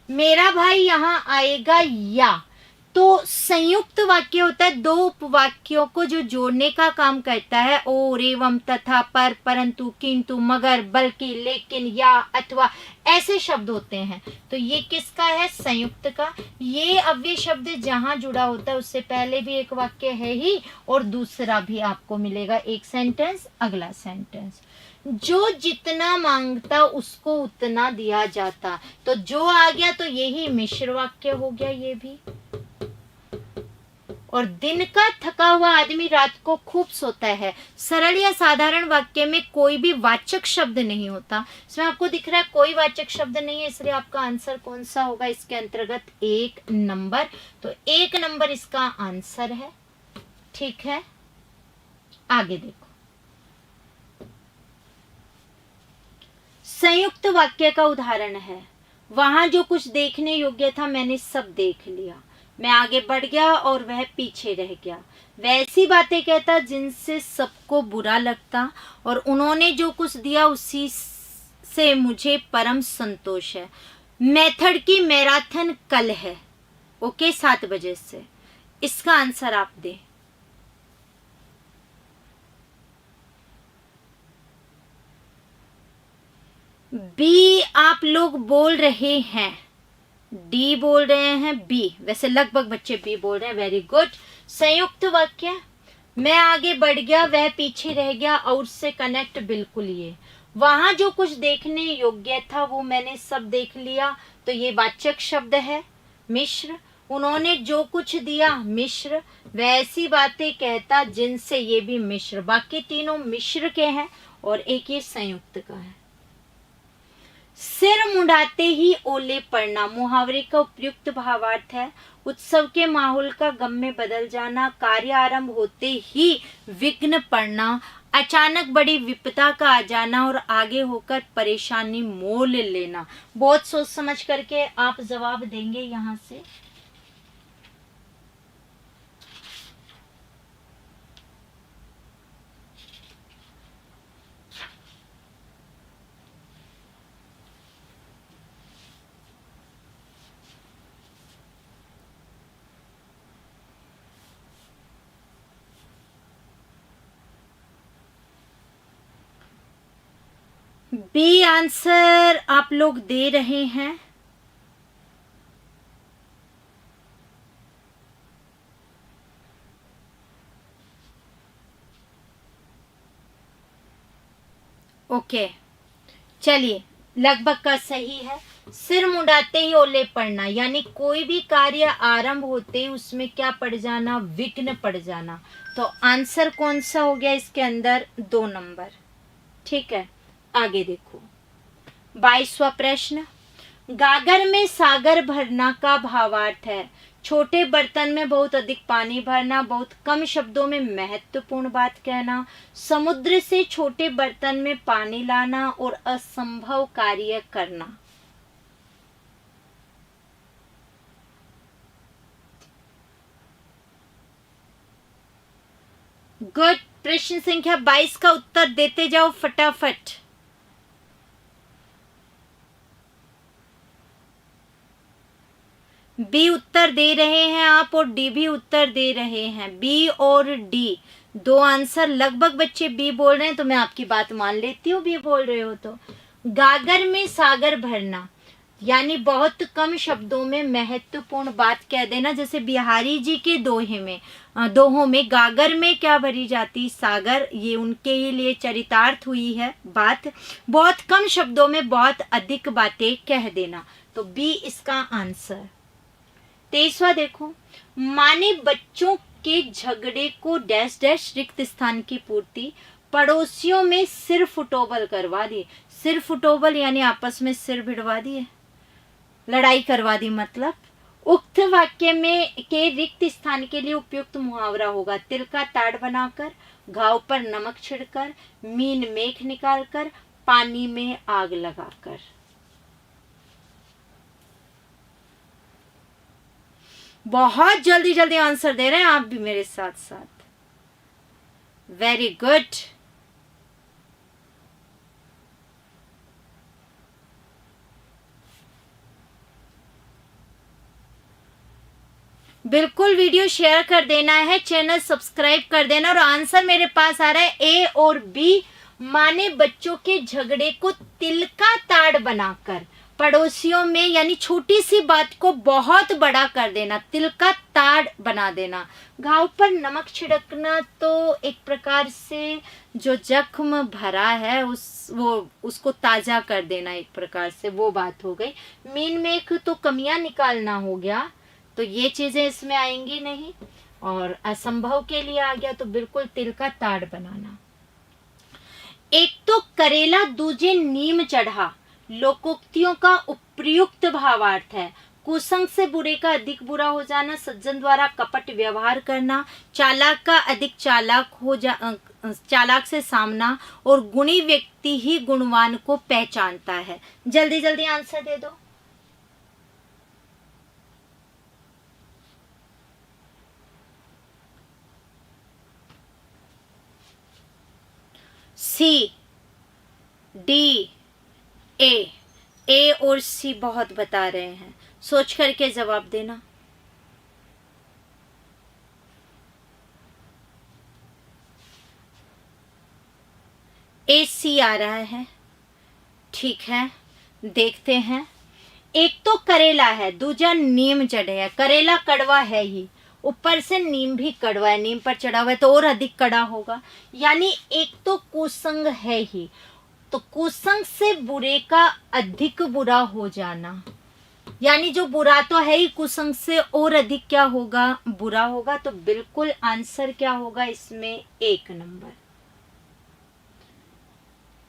मेरा भाई यहाँ आएगा या, तो संयुक्त वाक्य होता है, 2 उपवाक्यों को जो जोड़ने का काम करता है। और, एवं, तथा, पर, परंतु, किंतु, मगर, बल्कि, लेकिन, या, अथवा, ऐसे शब्द होते हैं। तो ये किसका है? संयुक्त का। ये अव्यय शब्द जहां जुड़ा होता है उससे पहले भी एक वाक्य है ही, और दूसरा भी आपको मिलेगा, एक सेंटेंस, अगला सेंटेंस। जो जितना मांगता उसको उतना दिया जाता, तो जो आ गया तो यही मिश्र वाक्य हो गया ये भी। और दिन का थका हुआ आदमी रात को खूब सोता है। सरल या साधारण वाक्य में कोई भी वाचक शब्द नहीं होता। इसमें आपको दिख रहा है कोई वाचक शब्द नहीं है, इसलिए आपका आंसर कौन सा होगा इसके अंतर्गत? 1 नंबर। तो 1 नंबर इसका आंसर है, ठीक है। आगे देखो, संयुक्त वाक्य का उदाहरण है, वहां जो कुछ देखने योग्य था मैंने सब देख लिया, मैं आगे बढ़ गया और वह पीछे रह गया। वैसी बातें कहता जिनसे सबको बुरा लगता, और उन्होंने जो कुछ दिया उसी से मुझे परम संतोष है। मेथड की मैराथन कल है, ओके, 7 बजे से। इसका आंसर आप दें। बी आप लोग बोल रहे हैं, डी बोल रहे हैं, बी, वैसे लगभग बच्चे बी बोल रहे हैं, वेरी गुड। संयुक्त वाक्य, मैं आगे बढ़ गया वह पीछे रह गया, और से कनेक्ट बिल्कुल ये, वहां जो कुछ देखने योग्य था वो मैंने सब देख लिया, तो ये वाचक शब्द है मिश्र। उन्होंने जो कुछ दिया मिश्र, वैसी बातें कहता जिनसे, ये भी मिश्र। बाकी तीनों मिश्र के हैं और एक ये संयुक्त का है। सिर मुंडाते ही ओले पड़ना, मुहावरे का उपयुक्त भावार्थ है। उत्सव के माहौल का गम में बदल जाना, कार्य आरंभ होते ही विघ्न पड़ना, अचानक बड़ी विपदा का आ जाना और आगे होकर परेशानी मोल लेना। बहुत सोच समझ करके आप जवाब देंगे यहाँ से। बी आंसर आप लोग दे रहे हैं। ओके, चलिए, लगभग का सही है। सिर मुंडाते ही ओले पड़ना, यानी कोई भी कार्य आरंभ होते ही उसमें क्या पड़ जाना, विघ्न पड़ जाना। तो आंसर कौन सा हो गया इसके अंदर, 2 नंबर। ठीक है, आगे देखो 22वां प्रश्न। गागर में सागर भरना का भावार्थ है छोटे बर्तन में बहुत अधिक पानी भरना, बहुत कम शब्दों में महत्वपूर्ण बात कहना, समुद्र से छोटे बर्तन में पानी लाना और असंभव कार्य करना। गुड। प्रश्न संख्या 22 का उत्तर देते जाओ फटाफट। बी उत्तर दे रहे हैं आप और डी भी उत्तर दे रहे हैं। बी और डी 2 आंसर। लगभग बच्चे बी बोल रहे हैं, तो मैं आपकी बात मान लेती हूँ बी बोल रहे हो तो। गागर में सागर भरना यानी बहुत कम शब्दों में महत्वपूर्ण बात कह देना। जैसे बिहारी जी के दोहों में गागर में क्या भरी जाती, सागर। ये उनके ही लिए चरितार्थ हुई है बात। बहुत कम शब्दों में बहुत अधिक बातें कह देना, तो बी इसका आंसर। 23वां देखो, माने बच्चों के झगड़े को डैश डैश रिक्त स्थान की पूर्ति, पड़ोसियों में सिर फुटोबल करवा दिए। सिर फुटोबल यानी आपस में सिर भिड़वा दिए, लड़ाई करवा दी। मतलब उक्त वाक्य में के रिक्त स्थान के लिए उपयुक्त मुहावरा होगा, तिल का ताड़ बनाकर, घाव पर नमक छिड़कर, मीन मेख निकालकर, पानी में आग लगाकर। बहुत जल्दी जल्दी आंसर दे रहे हैं आप भी मेरे साथ साथ। Very good. बिल्कुल वीडियो शेयर कर देना है, चैनल सब्सक्राइब कर देना। और आंसर मेरे पास आ रहा है ए और बी। माने बच्चों के झगड़े को तिल का ताड़ बनाकर, पड़ोसियों में यानी छोटी सी बात को बहुत बड़ा कर देना, तिल का ताड़ बना देना। घाव पर नमक छिड़कना तो एक प्रकार से जो जख्म भरा है उसको ताजा कर देना, एक प्रकार से वो बात हो गई। मीन मेख तो कमियां निकालना हो गया, तो ये चीजें इसमें आएंगी नहीं। और असंभव के लिए आ गया तो बिल्कुल तिल का ताड़ बनाना। एक तो करेला दूजे नीम चढ़ा लोकोक्तियों का उपयुक्त भावार्थ है। कुसंग से बुरे का अधिक बुरा हो जाना, सज्जन द्वारा कपट व्यवहार करना, चालाक का अधिक चालाक से सामना, और गुणी व्यक्ति ही गुणवान को पहचानता है। जल्दी जल्दी आंसर दे दो। सी, डी, ए और सी बहुत बता रहे हैं, सोच करके जवाब देना। ए सी आ रहा है, ठीक है, देखते हैं। एक तो करेला है, दूजा नीम चढ़े है। करेला कड़वा है ही, ऊपर से नीम भी कड़वा है, नीम पर चढ़ा हुआ है तो और अधिक कड़ा होगा। यानी एक तो कुसंग है ही, तो कुसंग से बुरे का अधिक बुरा हो जाना, यानी जो बुरा तो है ही, कुसंग से और अधिक क्या होगा, बुरा होगा। तो बिल्कुल आंसर क्या होगा इसमें, 1 नंबर।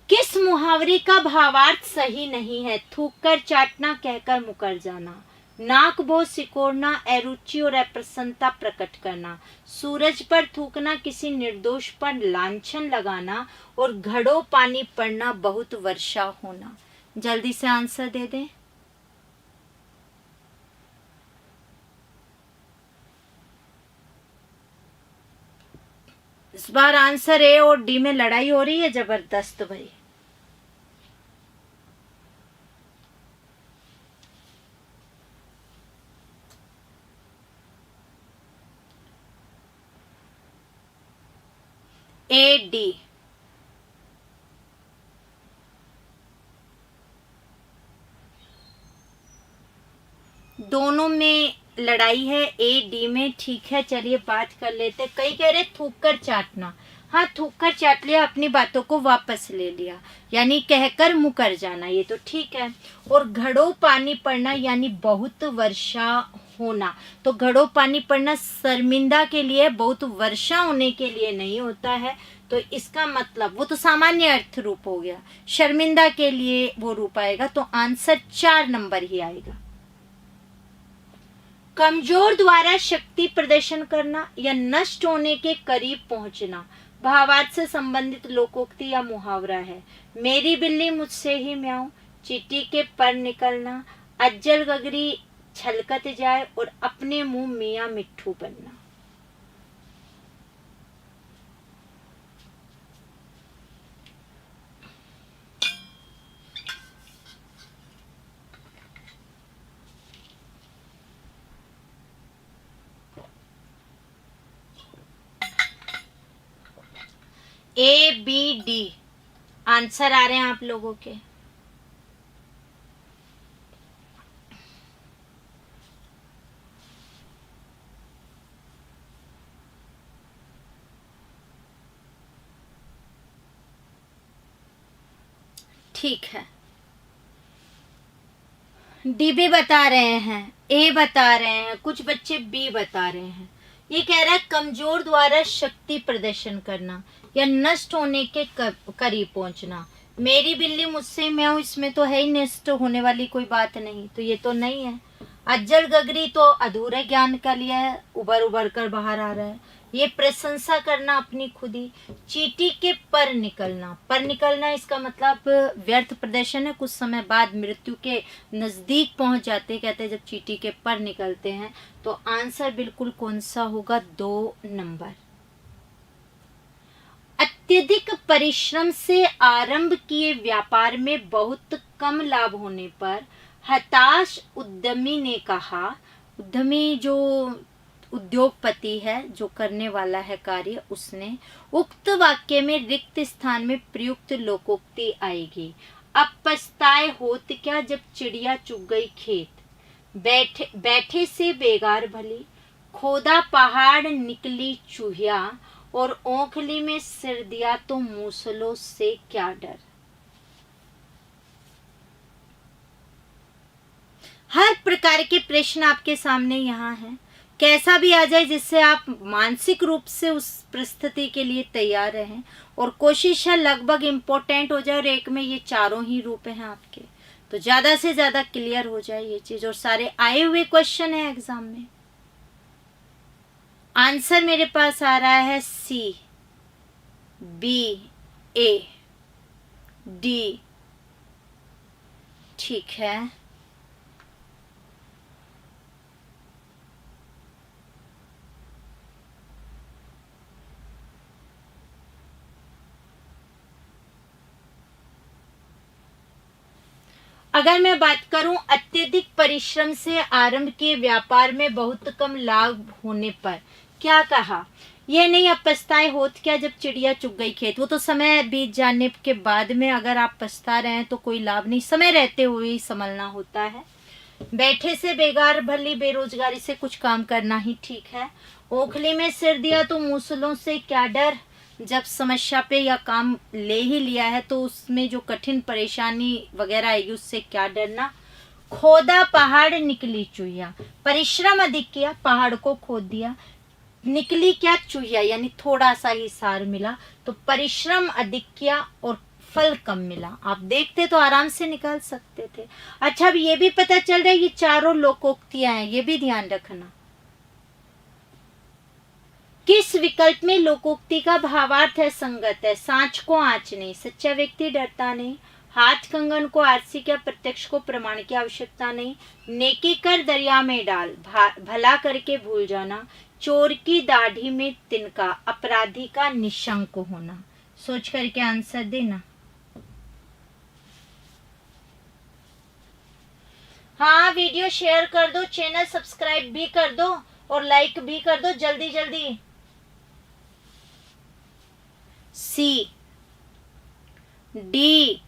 किस मुहावरे का भावार्थ सही नहीं है, थूक कर चाटना, कहकर मुकर जाना। नाक बहुत सिकोड़ना, अरुचि और अप्रसन्नता प्रकट करना, सूरज पर थूकना, किसी निर्दोष पर लांछन लगाना और घड़ों पानी पड़ना, बहुत वर्षा होना। जल्दी से आंसर दे दें। इस बार आंसर ए और डी में लड़ाई हो रही है जबरदस्त भाई। A D. दोनों में लड़ाई है, ए डी में। ठीक है, चलिए बात कर लेते। कई कह रहे थूक कर चाटना। हाँ, थूक कर चाट लिया, अपनी बातों को वापस ले लिया, यानी कहकर मुकर जाना, ये तो ठीक है। और घड़ों पानी पड़ना यानी बहुत वर्षा होना। तो घड़ों पानी पड़ना शर्मिंदा के लिए, बहुत वर्षा होने के लिए नहीं होता है। तो इसका मतलब वो तो सामान्य अर्थ रूप हो गया, शर्मिंदा के लिए वो रूप आएगा। तो आंसर 4 नंबर ही आएगा। कमजोर द्वारा शक्ति प्रदर्शन करना या नष्ट होने के करीब पहुंचना भावार्थ से संबंधित लोकोक्ति या मुहावरा है। मेरी बिल्ली मुझसे ही म्याऊं, चींटी के पर निकलना, अज्जल गगरी छलकत जाए और अपने मुंह मियां मिट्ठू बनना। ए बी डी आंसर आ रहे हैं आप लोगों के। ठीक है, डी भी बता रहे हैं, ए बता रहे हैं, कुछ बच्चे बी बता रहे हैं। ये कह रहा है कमजोर द्वारा शक्ति प्रदर्शन करना या नष्ट होने के करीब पहुंचना। मेरी बिल्ली मुझसे म्याऊं, इसमें तो है ही नष्ट होने वाली कोई बात नहीं, तो ये तो नहीं है। अज्जल गगरी तो अधूरे ज्ञान का लिया है, उबर उबर कर बाहर आ रहा है। ये प्रशंसा करना अपनी खुद ही। चींटी के पर निकलना, पर निकलना इसका मतलब व्यर्थ प्रदर्शन है, कुछ समय बाद मृत्यु के नजदीक पहुंच जाते, कहते हैं जब चींटी के पर निकलते हैं। तो आंसर बिल्कुल कौन सा होगा? 2 नंबर। अत्यधिक परिश्रम से आरंभ किए व्यापार में बहुत कम लाभ होने पर हताश उद्यमी ने कहा, उद्यमी जो उद्योगपति है, जो करने वाला है कार्य, उसने उक्त वाक्य में रिक्त स्थान में प्रयुक्त लोकोक्ति आएगी। अब पछताए होत क्या जब चिड़िया चुग गई खेत, बैठे से बेगार भली, खोदा पहाड़ निकली चूहिया, और ओखली में सिर दिया तो मूसलों से क्या डर। हर प्रकार के प्रश्न आपके सामने यहाँ हैं, कैसा भी आ जाए जिससे आप मानसिक रूप से उस परिस्थिति के लिए तैयार रहें। और कोशिश है लगभग इम्पोर्टेंट हो जाए, और एक में ये चारों ही रूप हैं आपके, तो ज्यादा से ज्यादा क्लियर हो जाए ये चीज। और सारे आए हुए क्वेश्चन है एग्जाम में। आंसर मेरे पास आ रहा है सी, बी, ए, डी। ठीक है, अगर मैं बात करूं अत्यधिक परिश्रम से आरंभ के व्यापार में बहुत कम लाभ होने पर, क्या कहा? ये नहीं अब पछताए होत क्या जब चिड़िया चुग गई खेत, वो तो समय बीत जाने के बाद में अगर आप पछता रहे हैं तो कोई लाभ नहीं, समय रहते हुए ही संभलना होता है। बैठे से बेगार भली, बेरोजगारी से कुछ काम करना ही ठीक है। ओखली में सिर दिया तो मूसलों से क्या डर, जब समस्या पे या काम ले ही लिया है तो उसमें जो कठिन परेशानी वगैरह आएगी उससे क्या डरना। खोदा पहाड़ निकली चूहिया, परिश्रम अधिक किया, पहाड़ को खोद दिया, निकली क्या चूहिया, यानी थोड़ा सा ही सार मिला, तो परिश्रम अधिक किया और फल कम मिला। आप देखते तो आराम से निकाल सकते थे। अच्छा, अब ये भी पता चल रहा है ये चारों लोकोक्तियां हैं, ये भी ध्यान रखना। किस विकल्प में लोकोक्ति का भावार्थ है संगत है? सांच को आंच नहीं, सच्चा व्यक्ति डरता नहीं, हाथ कंगन को आरसी क्या प्रत्यक्ष को प्रमाण की आवश्यकता नहीं, नेकी कर दरिया में डाल, भला करके भूल जाना, चोर की दाढ़ी में तिनका, अपराधी का निशंक होना। सोच करके आंसर देना। हाँ, वीडियो शेयर कर दो, चैनल सब्सक्राइब भी कर दो और लाइक भी कर दो, जल्दी जल्दी। सी, डी,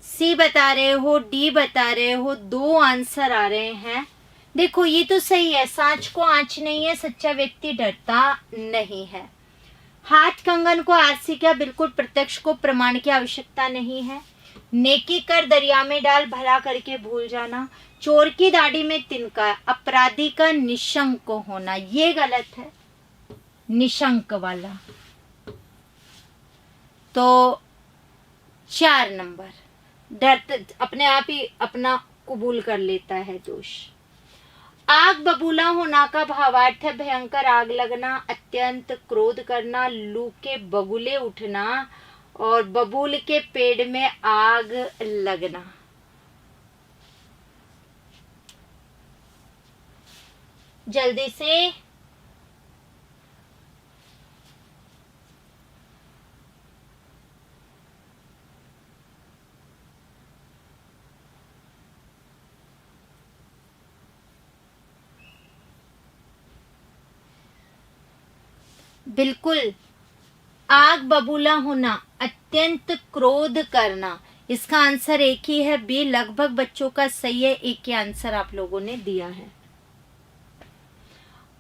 सी बता रहे हो, डी बता रहे हो, दो आंसर आ रहे हैं। देखो ये तो सही है, सांच को आंच नहीं है, सच्चा व्यक्ति डरता नहीं है, हाथ कंगन को आरसी क्या बिल्कुल प्रत्यक्ष को प्रमाण की आवश्यकता नहीं है, नेकी कर दरिया में डाल, भला करके भूल जाना, चोर की दाढ़ी में तिनका, अपराधी का निशंक होना, ये गलत है, निशंक वाला। तो 4 नंबर, डर अपने आप ही अपना कबूल कर लेता है दोष। आग बबूला होना का भावार्थ है भयंकर आग लगना, अत्यंत क्रोध करना, लू के बगुले उठना और बबूल के पेड़ में आग लगना। जल्दी से। बिल्कुल, आग बबूला होना, अत्यंत क्रोध करना, इसका आंसर एक ही है, बी। लगभग बच्चों का सही है, एक ही आंसर आप लोगों ने दिया है।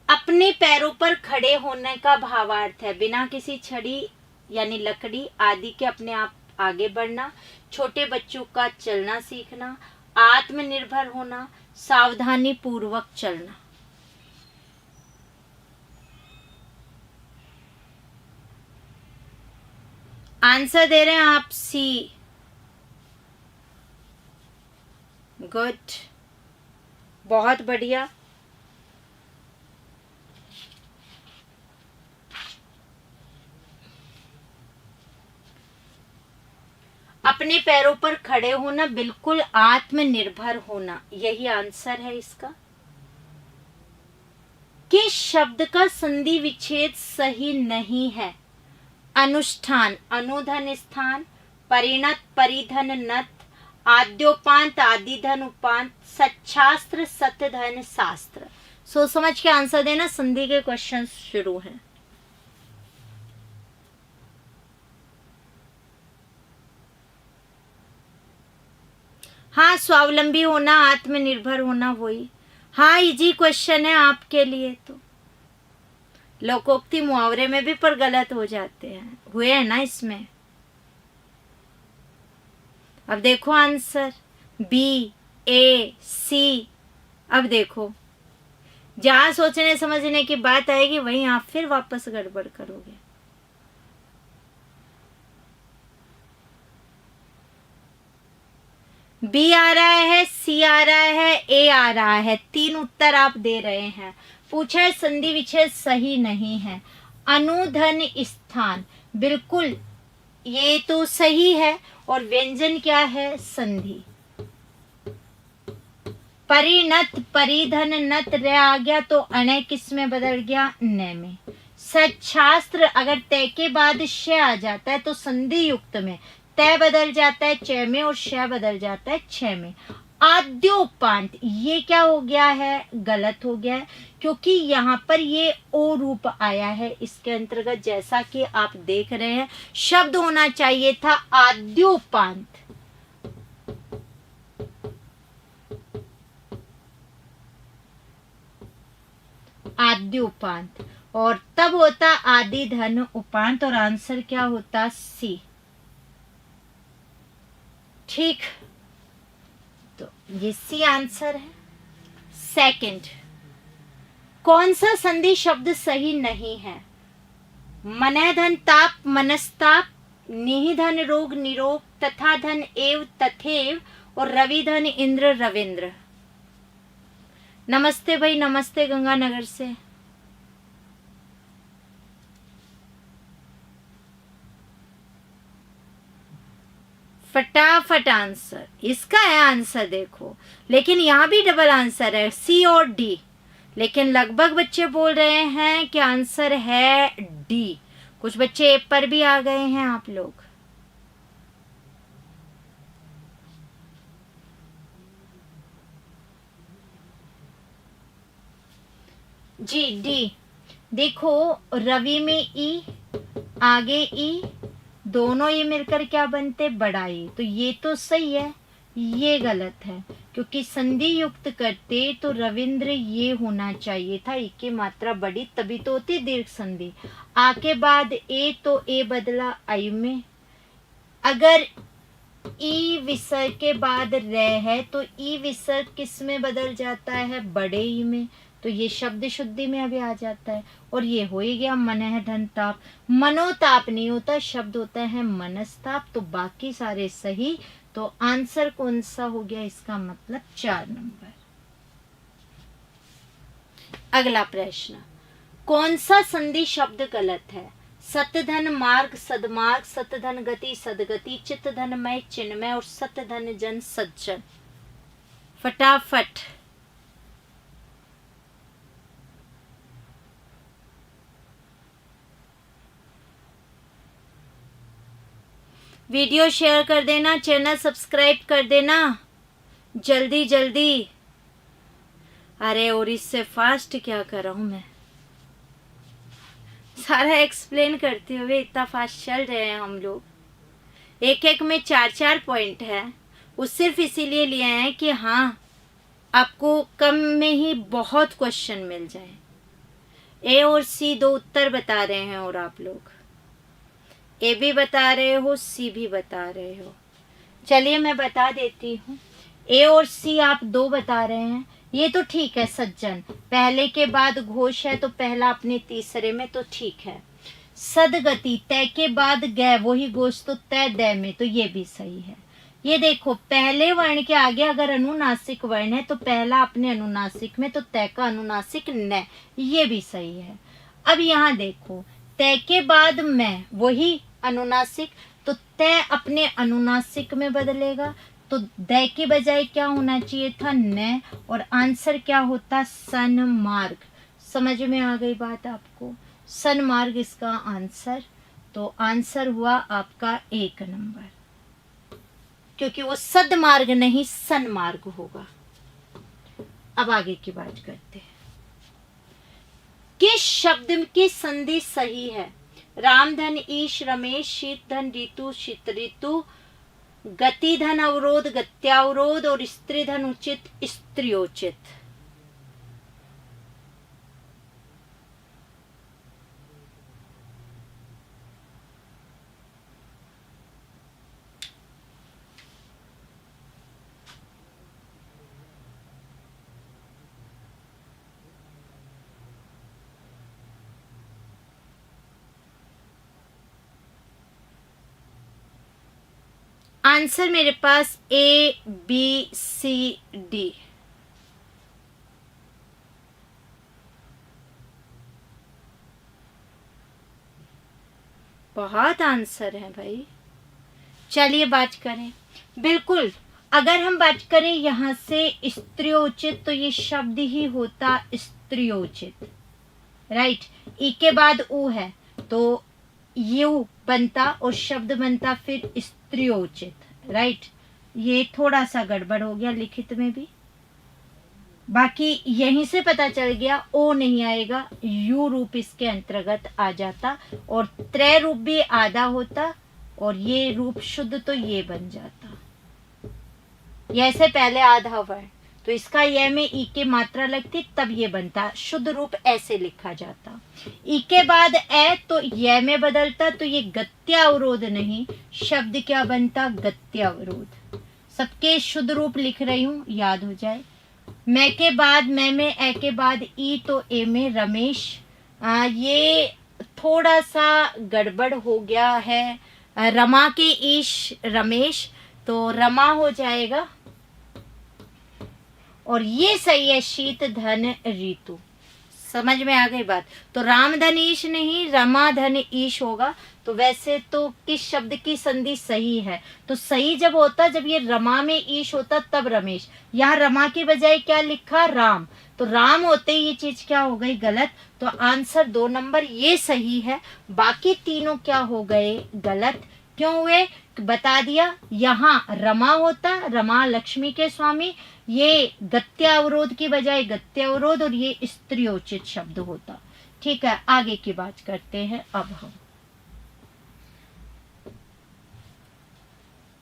अपने पैरों पर खड़े होने का भावार्थ है बिना किसी छड़ी यानी लकड़ी आदि के अपने आप आगे बढ़ना, छोटे बच्चों का चलना सीखना, आत्मनिर्भर होना, सावधानी पूर्वक चलना। आंसर दे रहे हैं आप सी। गुड, बहुत बढ़िया। अपने पैरों पर खड़े होना, बिल्कुल आत्मनिर्भर होना, यही आंसर है इसका। किस शब्द का संधि विच्छेद सही नहीं है? अनुष्ठान अनुधन स्थान, परिणत परिधन नत, आद्योपांत आदिधन उपांत, सच्छास्त्र सतधन शास्त्र। सोच समझ के आंसर देना, संधि के क्वेश्चन शुरू हैं। हाँ, स्वावलंबी होना, आत्मनिर्भर होना, वही। हाँ, इजी क्वेश्चन है आपके लिए। तो लोकोक्ति मुहावरे में भी पर गलत हो जाते हैं, हुए हैं ना इसमें। अब देखो आंसर बी, ए, सी। अब देखो, जहां सोचने समझने की बात आएगी वहीं आप फिर वापस गड़बड़ करोगे। बी आ रहा है, सी आ रहा है, ए आ रहा है, 3 उत्तर आप दे रहे हैं। पूछा है संधि विच्छेद सही नहीं है। अनुधन स्थान, बिल्कुल ये तो सही है, और व्यंजन क्या है? संधि। परिणत परिधन नत रे आ गया तो अणय किस में बदल गया? न में। सच्छास्त्र अगर तय के बाद श आ जाता है तो संधि युक्त में, तय बदल जाता है च में और श बदल जाता है छ में। आद्योपांत, ये क्या हो गया है? गलत हो गया है, क्योंकि यहाँ पर ये ओ रूप आया है इसके अंतर्गत। जैसा कि आप देख रहे हैं, शब्द होना चाहिए था आद्योपांत। आद्योपांत, और तब होता आदि धन उपांत, और आंसर क्या होता? सी। ठीक, तो ये सी आंसर है। सेकंड, कौन सा संधि शब्द सही नहीं है? मनः धन ताप मनस्ताप, निहि धन रोग निरोग, तथा धन एव तथेव, और रवि धन इंद्र रविंद्र। नमस्ते भाई, नमस्ते गंगानगर से। फटाफट आंसर, इसका है आंसर देखो, लेकिन यहाँ भी डबल आंसर है सी और डी, लेकिन लगभग बच्चे बोल रहे हैं कि आंसर है डी। कुछ बच्चे ए पर भी आ गए हैं आप लोग। G D. देखो रवि में ई, आगे ई, दोनों ये मिलकर क्या बनते? बड़ा ई। तो ये तो सही है, ये गलत है, क्योंकि संधि युक्त करते तो रविंद्र ये होना चाहिए था, ई की मात्रा बड़ी तभी तो होती दीर्घ संधि। आ के बाद ए, तो ए बदला आई में। अगर ई विसर्ग के बाद रे है तो ई विसर्ग किस में बदल जाता है? बड़े ई में। तो ये शब्द शुद्धि में अभी आ जाता है। और ये हो ही गया मनः धन ताप। मनोताप नहीं होता, शब्द होता है मनस्ताप। तो बाकी सारे सही। तो आंसर कौन सा हो गया? इसका मतलब 4 नंबर। अगला प्रश्न, कौन सा संधि शब्द गलत है? सतधन मार्ग सदमार्ग, सतधन गति सदगति, चित्तधनमय चिन्मय, और सतधन जन सज्जन। फटाफट। वीडियो शेयर कर देना, चैनल सब्सक्राइब कर देना, जल्दी जल्दी। अरे और इससे फास्ट क्या कर रहा हूं मैं, सारा एक्सप्लेन करते हुए इतना फास्ट चल रहे हैं हम लोग। एक एक में 4-4 पॉइंट है। वो सिर्फ इसीलिए लिए हैं कि हाँ आपको कम में ही बहुत क्वेश्चन मिल जाए। ए और सी 2 उत्तर बता रहे हैं और आप लोग ए भी बता रहे हो, सी भी बता रहे हो। चलिए मैं बता देती हूँ। ए और सी आप 2 बता रहे हैं, ये तो ठीक है सज्जन। पहले के बाद घोष है तो पहला अपने तीसरे में, तो ठीक है। सदगति तय के बाद गै, वही घोष तो तय दय में, तो ये भी सही है। ये देखो पहले वर्ण के आगे अगर अनुनासिक वर्ण है तो पहला अपने अनुनासिक में, तो तय का अनुनासिक न, ये भी सही है। अब यहाँ देखो तय के बाद मैं, वही अनुनासिक, तो तय अपने अनुनासिक में बदलेगा, तो दय के बजाय क्या होना चाहिए था? न, और आंसर क्या होता? सन्मार्ग। समझ में आ गई बात आपको? सन्मार्ग इसका आंसर। तो आंसर हुआ आपका 1 नंबर, क्योंकि वो सदमार्ग नहीं सन्मार्ग होगा। अब आगे की बात करते हैं। किस शब्द की संधि सही है? रामधन ईश रमेश, शीत धन ऋतु शीत ऋतु, गति धन अवरोध गत्यावरोध, और स्त्री धन उचित स्त्रियोचित। आंसर मेरे पास ए बी सी डी। बहुत आंसर है भाई। चलिए बात करें। बिल्कुल, अगर हम बात करें यहाँ से स्त्रियोचित, तो ये शब्द ही होता स्त्रियोचित, राइट। ई के बाद ऊ है तो यू बनता और शब्द बनता फिर स्त्रियोचित, राइट। ये थोड़ा सा गड़बड़ हो गया लिखित में भी, बाकी यहीं से पता चल गया ओ नहीं आएगा, यू रूप इसके अंतर्गत आ जाता, और त्रय रूप भी आधा होता, और ये रूप शुद्ध तो ये बन जाता। ये से पहले आधा वर्ण, तो इसका यह में ई के मात्रा लगती तब ये बनता, शुद्ध रूप ऐसे लिखा जाता। ई के बाद ए तो यह में बदलता, तो ये गत्यावरोध नहीं, शब्द क्या बनता? गत्यावरोध। सबके शुद्ध रूप लिख रही हूँ, याद हो जाए। मैं के बाद मैं में ए के बाद ई तो ए में रमेश। ये थोड़ा सा गड़बड़ हो गया है। रमा के ईश रमेश, तो रमा हो जाएगा। और ये सही है, शीत धन ऋतु। समझ में आ गई बात। तो राम धन ईश नहीं, रमा धन ईश होगा। तो वैसे तो किस शब्द की संधि सही है? तो सही जब होता, जब ये रमा में ईश होता तब रमेश। यहाँ रमा की बजाय क्या लिखा? राम। तो राम होते ही ये चीज क्या हो गई? गलत। तो आंसर 2 नंबर ये सही है। बाकी तीनों क्या हो गए? गलत। क्यों हुए? बता दिया। यहाँ रमा होता, रमा लक्ष्मी के स्वामी, ये गत्यावरोध की बजाय गत्यावरोध, और ये स्त्रियोचित शब्द होता। ठीक है, आगे की बात करते हैं अब हम।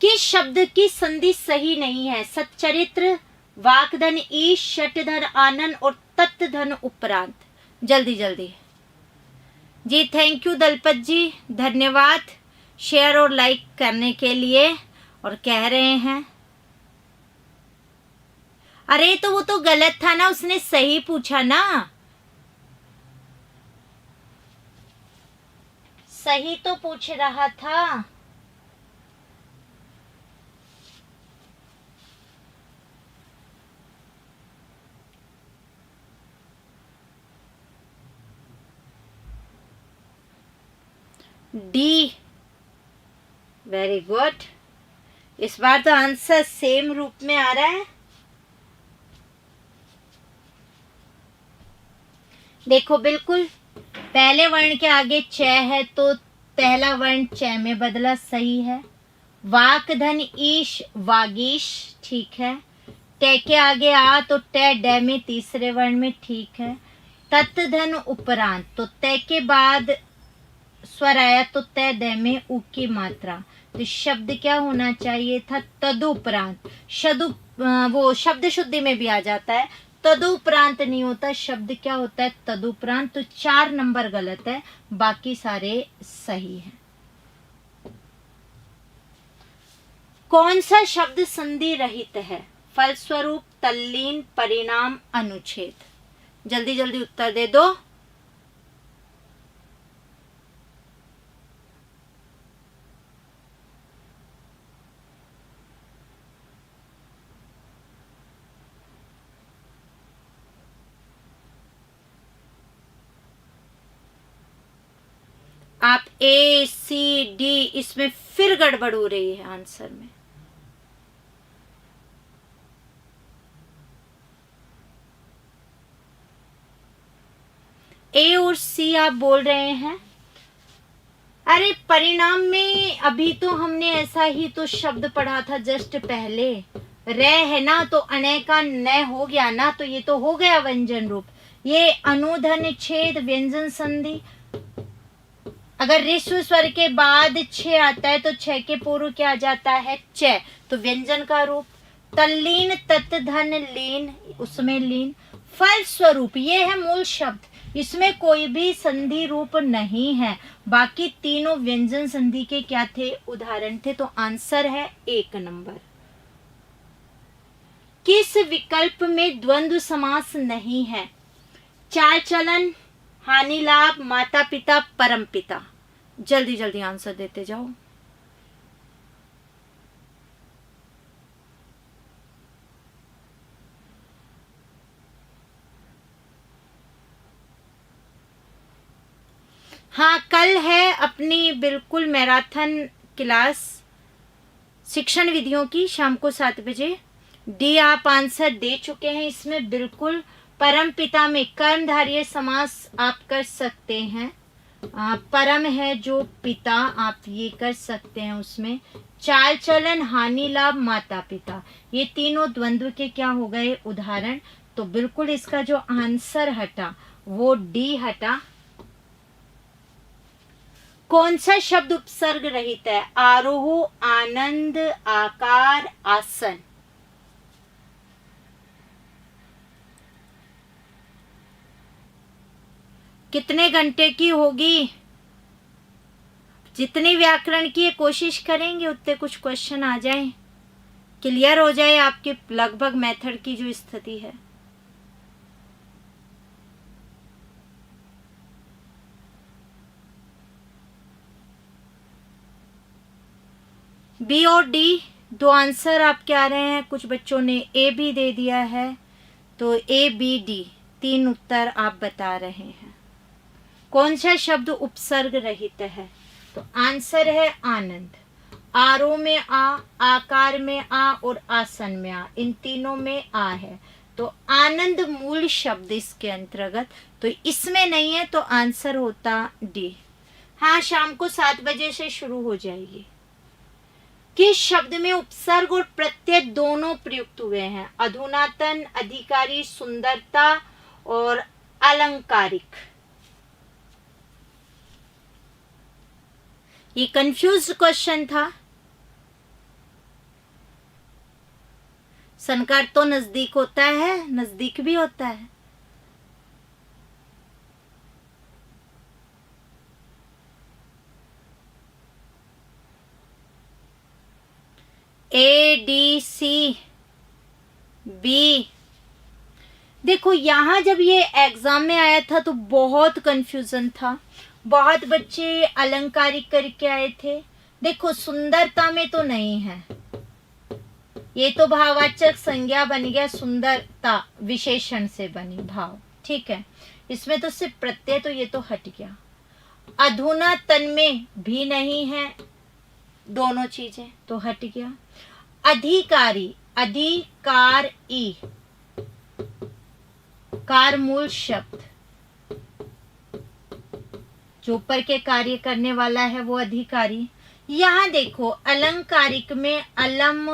किस शब्द की संधि सही नहीं है? सच्चरित्र, वाकधन ईश, शटधन आनंद और तत्धन उपरांत। जल्दी जल्दी जी। थैंक यू दलपत जी, धन्यवाद शेयर और लाइक करने के लिए। और कह रहे हैं अरे तो वो तो गलत था ना, उसने सही पूछा ना। सही तो पूछ रहा था। D, very good. इस बार तो आंसर सेम रूप में आ रहा है। देखो बिल्कुल पहले वर्ण के आगे च है तो पहला वर्ण च में बदला, सही है। वाक धन ईश वागीश, ठीक है। टे के आगे आ तो टे डे में तीसरे वर्ण में, ठीक है। तत् धन उपरांत, तो ते के बाद स्वर आया तो तय दे में उ की मात्रा। तो शब्द क्या होना चाहिए था? तदुपरांत। वो शब्द शुद्धि में भी आ जाता है, तदुपरांत नहीं होता। शब्द क्या होता है? तदुपरांत। तो 4 नंबर गलत है, बाकी सारे सही हैं। कौन सा शब्द संधि रहित है? फलस्वरूप, तल्लीन, परिणाम, अनुच्छेद। जल्दी जल्दी उत्तर दे दो। आप ए सी डी, इसमें फिर गड़बड़ हो रही है आंसर में। ए और सी आप बोल रहे हैं। अरे परिणाम में अभी तो हमने ऐसा ही तो शब्द पढ़ा था जस्ट पहले। रे है ना, तो अने का न हो गया ना, तो ये तो हो गया व्यंजन रूप। ये अनुधन छेद व्यंजन संधि। अगर ऋस्व स्वर के बाद छ आता है तो छ के पूर्व क्या आ जाता है? च, तो व्यंजन का रूप। तल्लीन, तत् धन लीन, उसमें लीन। फल स्वरूप, ये है मूल शब्द, इसमें कोई भी संधि रूप नहीं है। बाकी तीनों व्यंजन संधि के क्या थे? उदाहरण थे। तो आंसर है 1 नंबर। किस विकल्प में द्वंद्व समास नहीं है? चाल चलन, हानि लाभ, माता पिता, परम पिता। जल्दी जल्दी आंसर देते जाओ। हाँ, कल है अपनी बिल्कुल मैराथन क्लास शिक्षण विधियों की, शाम को 7 बजे। डी आप आंसर दे चुके हैं। इसमें बिल्कुल परम पिता में कर्मधारय समास आप कर सकते हैं। परम है जो पिता, आप ये कर सकते हैं। उसमें चाल चलन, हानि लाभ, माता पिता, ये तीनों द्वंद्व के क्या हो गए? उदाहरण। तो बिल्कुल इसका जो आंसर हटा वो डी हटा। कौन सा शब्द उपसर्ग रहित है? आरोह, आनंद, आकार, आसन। कितने घंटे की होगी? जितनी व्याकरण की कोशिश करेंगे उतने कुछ क्वेश्चन आ जाएं। क्लियर हो जाए आपके लगभग मेथड की जो स्थिति है। बी और डी दो आंसर आपके आ रहे हैं, कुछ बच्चों ने ए भी दे दिया है, तो ए बी डी तीन उत्तर आप बता रहे हैं। कौन सा शब्द उपसर्ग रहित है? तो आंसर है आनंद। आरो में आ, आकार में आ और आसन में आ, इन तीनों में आ है, तो आनंद मूल शब्द इसके अंतर्गत, तो इसमें नहीं है, तो आंसर होता डी। हाँ, शाम को 7 बजे से शुरू हो जाएगी। किस शब्द में उपसर्ग और प्रत्यय दोनों प्रयुक्त हुए हैं? अधुनातन, अधिकारी, सुंदरता और अलंकारिक। ये कंफ्यूज क्वेश्चन था। संकार तो नजदीक होता है, नजदीक भी होता है। A D C B. देखो यहां जब ये एग्जाम में आया था तो बहुत कंफ्यूजन था, बहुत बच्चे अलंकारिक करके आए थे। देखो सुंदरता में तो नहीं है, ये तो भाववाचक संज्ञा बन गया, सुंदरता विशेषण से बनी भाव, ठीक है। इसमें तो सिर्फ प्रत्यय, तो ये तो हट गया। अधुनातन में भी नहीं है, दोनों चीजें तो हट गया। अधिकारी, अधिकार ई, कार मूल शब्द, जो ऊपर के कार्य करने वाला है वो अधिकारी। यहां देखो अलंकारिक में अलम,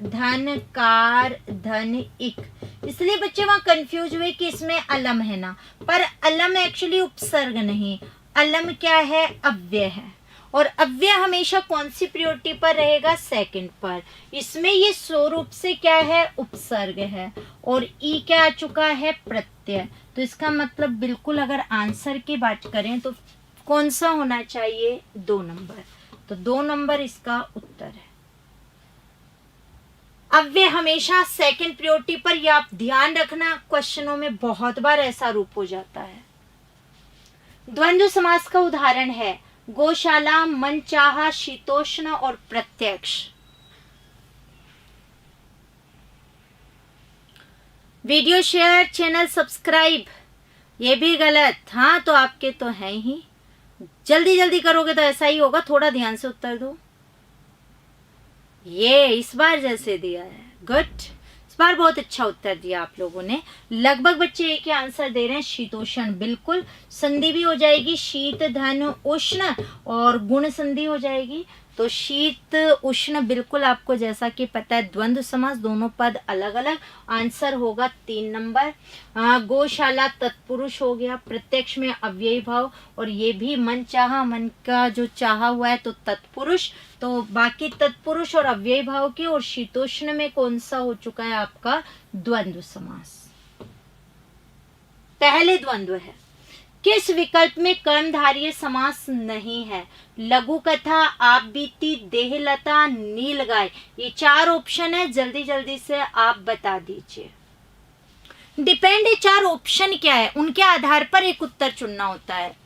धन, कार, धन, इक, इसलिए बच्चे वहां कंफ्यूज हुए कि इसमें अलम है ना, पर अलम एक्चुअली उपसर्ग नहीं, अलम क्या है? अव्यय है, और अव्यय हमेशा कौन सी प्रायोरिटी पर रहेगा? सेकंड पर। इसमें ये स्वरूप से क्या है? उपसर्ग है, और ई क्या आ चुका है? प्रत्यय। तो इसका मतलब बिल्कुल अगर आंसर की बात करें तो कौन सा होना चाहिए? 2 नंबर। तो 2 नंबर इसका उत्तर है। अव्यय हमेशा सेकंड प्रायोरिटी पर, यह आप ध्यान रखना, क्वेश्चनों में बहुत बार ऐसा रूप हो जाता है। द्वंद्व समास का उदाहरण है गौशाला, मनचाहा, शीतोष्ण और प्रत्यक्ष। वीडियो शेयर, चैनल सब्सक्राइब, ये भी गलत। हाँ, तो आपके तो हैं ही, जल्दी जल्दी करोगे तो ऐसा ही होगा। थोड़ा ध्यान से उत्तर दो। ये इस बार जैसे दिया है, गुड, इस बार बहुत अच्छा उत्तर दिया आप लोगों ने। लगभग बच्चे एक ही आंसर दे रहे हैं, शीतोष्ण। बिल्कुल, संधि भी हो जाएगी, शीत धन उष्ण, और गुण संधि हो जाएगी, तो शीत उष्ण। बिल्कुल आपको जैसा कि पता है द्वंद्व समास, दोनों पद अलग अलग। आंसर होगा 3 नंबर। गौशाला तत्पुरुष हो गया, प्रत्यक्ष में अव्ययी भाव, और ये भी मन चाहा, मन का जो चाहा हुआ है तो तत्पुरुष। तो बाकी तत्पुरुष और अव्ययी भाव के, और शीतोष्ण में कौन सा हो चुका है आपका? द्वंद्व समास। पहले द्वंद्व है। किस विकल्प में कर्मधारय समास नहीं है? लघु कथा, आप बीती, देहलता, नीलगाय। ये 4 ऑप्शन है, जल्दी जल्दी से आप बता दीजिए। डिपेंड है 4 ऑप्शन क्या है, उनके आधार पर एक उत्तर चुनना होता है।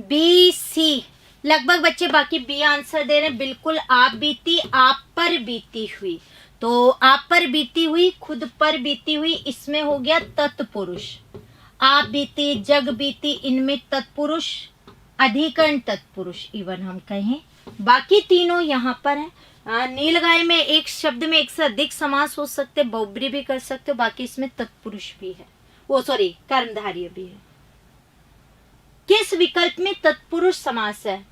B C. लगभग बच्चे बाकी बी आंसर दे रहे हैं। बिल्कुल, आप बीती, आप पर बीती हुई, तो आप पर बीती हुई, खुद पर बीती हुई, इसमें हो गया तत्पुरुष। आप बीती, जग बीती, इनमें तत्पुरुष, अधिकरण तत्पुरुष इवन हम कहें। बाकी तीनों यहाँ पर है। नीलगाय में एक शब्द में एक से अधिक समास हो सकते, बहुब्री भी कर सकते हो, बाकी इसमें तत्पुरुष भी है, वो सॉरी कर्मधारय भी है। किस विकल्प में तत्पुरुष समास है?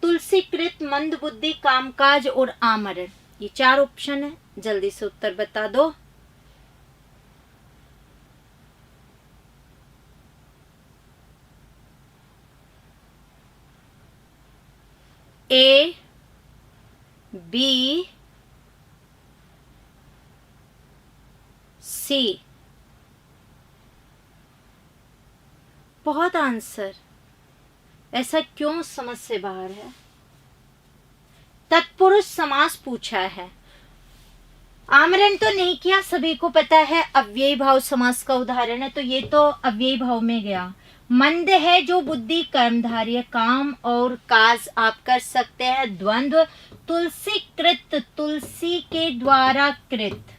तुलसीकृत, मंद बुद्धि, कामकाज और आमरण। ये 4 ऑप्शन है, जल्दी से उत्तर बता दो। A B C। बहुत आंसर, ऐसा क्यों समझ से बाहर है? तत्पुरुष समास पूछा है, आमरण तो नहीं किया, सभी को पता है अव्ययी भाव समास का उदाहरण है, तो ये तो अव्ययी भाव में गया। मंद है जो बुद्धि कर्मधारय, काम और काज आप कर सकते हैं। द्वंद्व, तुलसी कृत, तुलसी के द्वारा कृत।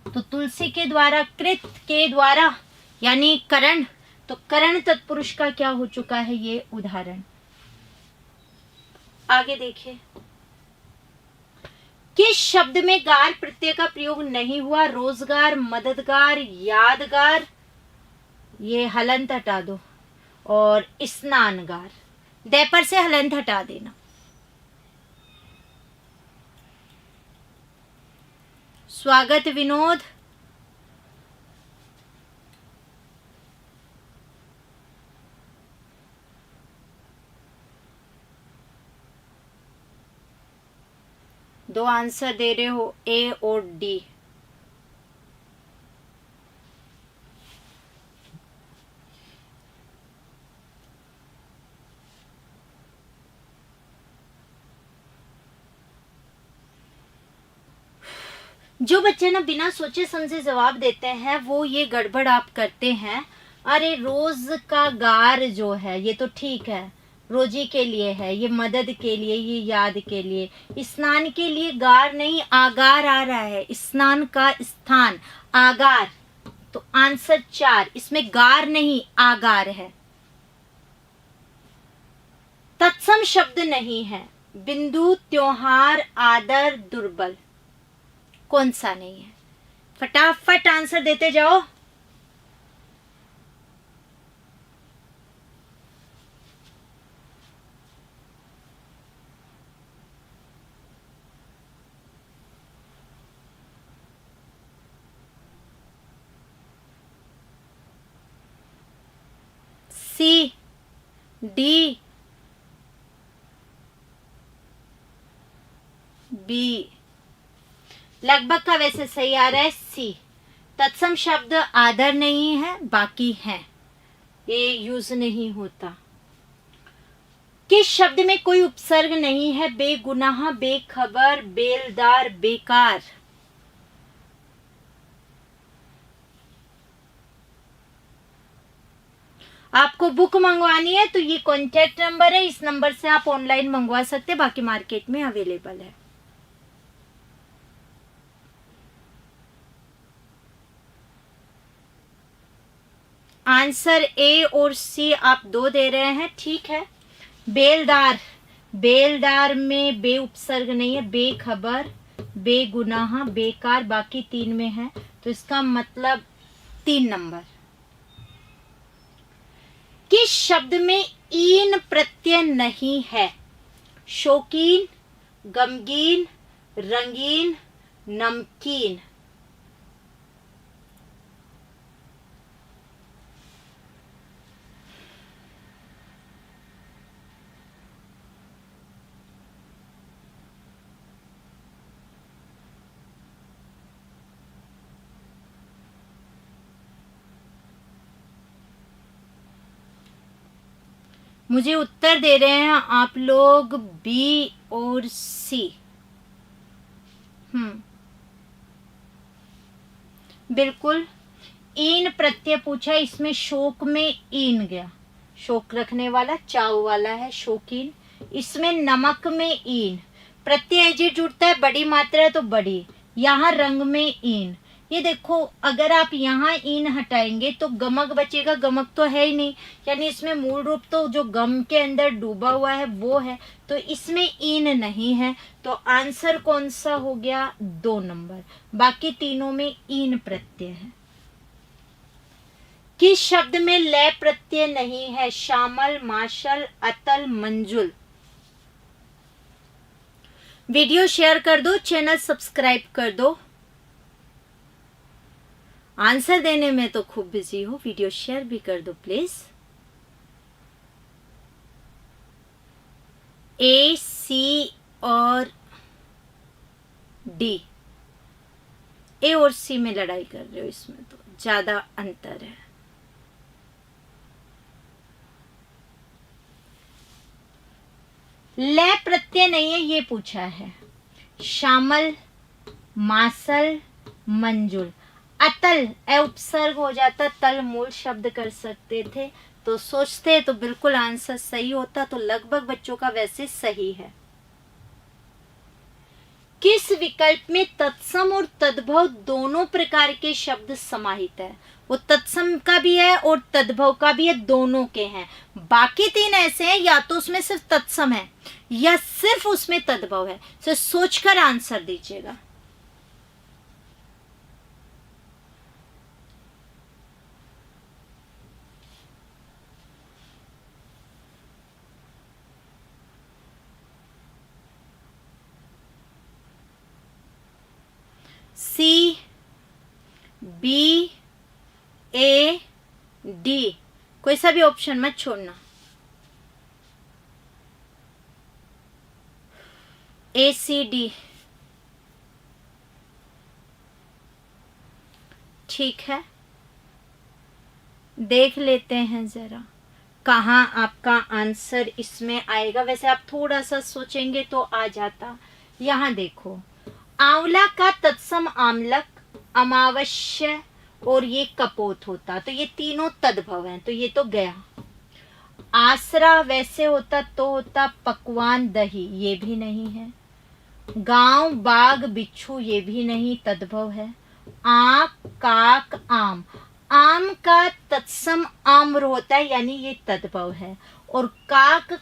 तो तुलसी के द्वारा, कृत के द्वारा यानी करण, तो करण तत्पुरुष का क्या हो चुका है ये उदाहरण। आगे देखिए, किस शब्द में गार प्रत्यय का प्रयोग नहीं हुआ? रोजगार, मददगार, यादगार, ये हलंत हटा दो, और स्नानगार, देपर से हलंत हटा देना। स्वागत विनोद। दो आंसर दे रहे हो, ए और डी। जो बच्चे ना बिना सोचे समझे जवाब देते हैं वो ये गड़बड़ आप करते हैं। अरे रोज का गार जो है ये तो ठीक है, रोजी के लिए है, ये मदद के लिए, ये याद के लिए। स्नान के लिए गार नहीं आगार आ रहा है, स्नान का स्थान आगार, तो आंसर 4, इसमें गार नहीं आगार है। तत्सम शब्द नहीं है, बिंदु, त्योहार, आदर, दुर्बल, कौन सा नहीं है? फटाफट आंसर देते जाओ। सी, डी, बी, लगभग का वैसे सही आ रहा है सी। तत्सम शब्द आदर नहीं है, बाकी है, ये यूज नहीं होता। किस शब्द में कोई उपसर्ग नहीं है? बेगुनाह, बेखबर, बेलदार, बेकार। आपको बुक मंगवानी है तो ये कॉन्टेक्ट नंबर है, इस नंबर से आप ऑनलाइन मंगवा सकते हैं, बाकी मार्केट में अवेलेबल है। आंसर ए और सी आप 2 दे रहे हैं, ठीक है। बेलदार, बेलदार में बे उपसर्ग नहीं है, बेखबर, बेगुनाह, बेकार, बाकी 3 में है, तो इसका मतलब 3 नंबर। किस शब्द में ईन प्रत्यय नहीं है? शौकीन, गमगीन, रंगीन, नमकीन। मुझे उत्तर दे रहे हैं आप लोग बी और सी। बिल्कुल, ईन प्रत्यय पूछा, इसमें शोक में ईन गया, शोक रखने वाला, चाव वाला है शौकीन। इसमें नमक में ईन, प्रत्यय जे जुड़ता है बड़ी मात्रा है तो बड़ी, यहाँ रंग में ईन। ये देखो, अगर आप यहाँ ईन हटाएंगे तो गमक बचेगा, गमक तो है ही नहीं, यानी इसमें मूल रूप तो जो गम के अंदर डूबा हुआ है वो है, तो इसमें ईन नहीं है, तो आंसर कौन सा हो गया? 2 नंबर, बाकी तीनों में ईन प्रत्यय है। किस शब्द में लय प्रत्यय नहीं है? शामल, माशल, अतल, मंजुल। वीडियो शेयर कर दो, चैनल सब्सक्राइब कर दो। आंसर देने में तो खूब बिजी हो, वीडियो शेयर भी कर दो प्लीज। ए, सी और डी, ए और सी में लड़ाई कर रहे हो, इसमें तो ज्यादा अंतर है। लय प्रत्यय नहीं है ये पूछा है। श्यामल, मासल, मंजुल, अतल ए उपसर्ग हो जाता, तल मूल शब्द कर सकते थे, तो सोचते तो बिल्कुल आंसर सही होता, तो लगभग बच्चों का वैसे सही है। किस विकल्प में तत्सम और तद्भव दोनों प्रकार के शब्द समाहित है? वो तत्सम का भी है और तद्भव का भी है, दोनों के हैं। बाकी तीन ऐसे हैं, या तो उसमें सिर्फ तत्सम है या सिर्फ उसमें तद्भव है। तो सोचकर आंसर दीजिएगा। सी, बी, ए, डी, कोई सा भी ऑप्शन मत छोड़ना। ए, सी, डी, ठीक है, देख लेते हैं जरा कहाँ आपका आंसर इसमें आएगा। वैसे आप थोड़ा सा सोचेंगे तो आ जाता। यहाँ देखो, आंवला का तत्सम आमलक, अमावस्या और ये कपोत होता, तो ये तीनों तद्भव हैं, तो ये तो गया। आसरा वैसे होता तो होता पकवान दही, ये भी नहीं है। गांव बाग बिच्छू, ये भी नहीं, तद्भव है। आंख काक आम, आम का तत्सम आम्र होता है, यानी ये तद्भव है। और काक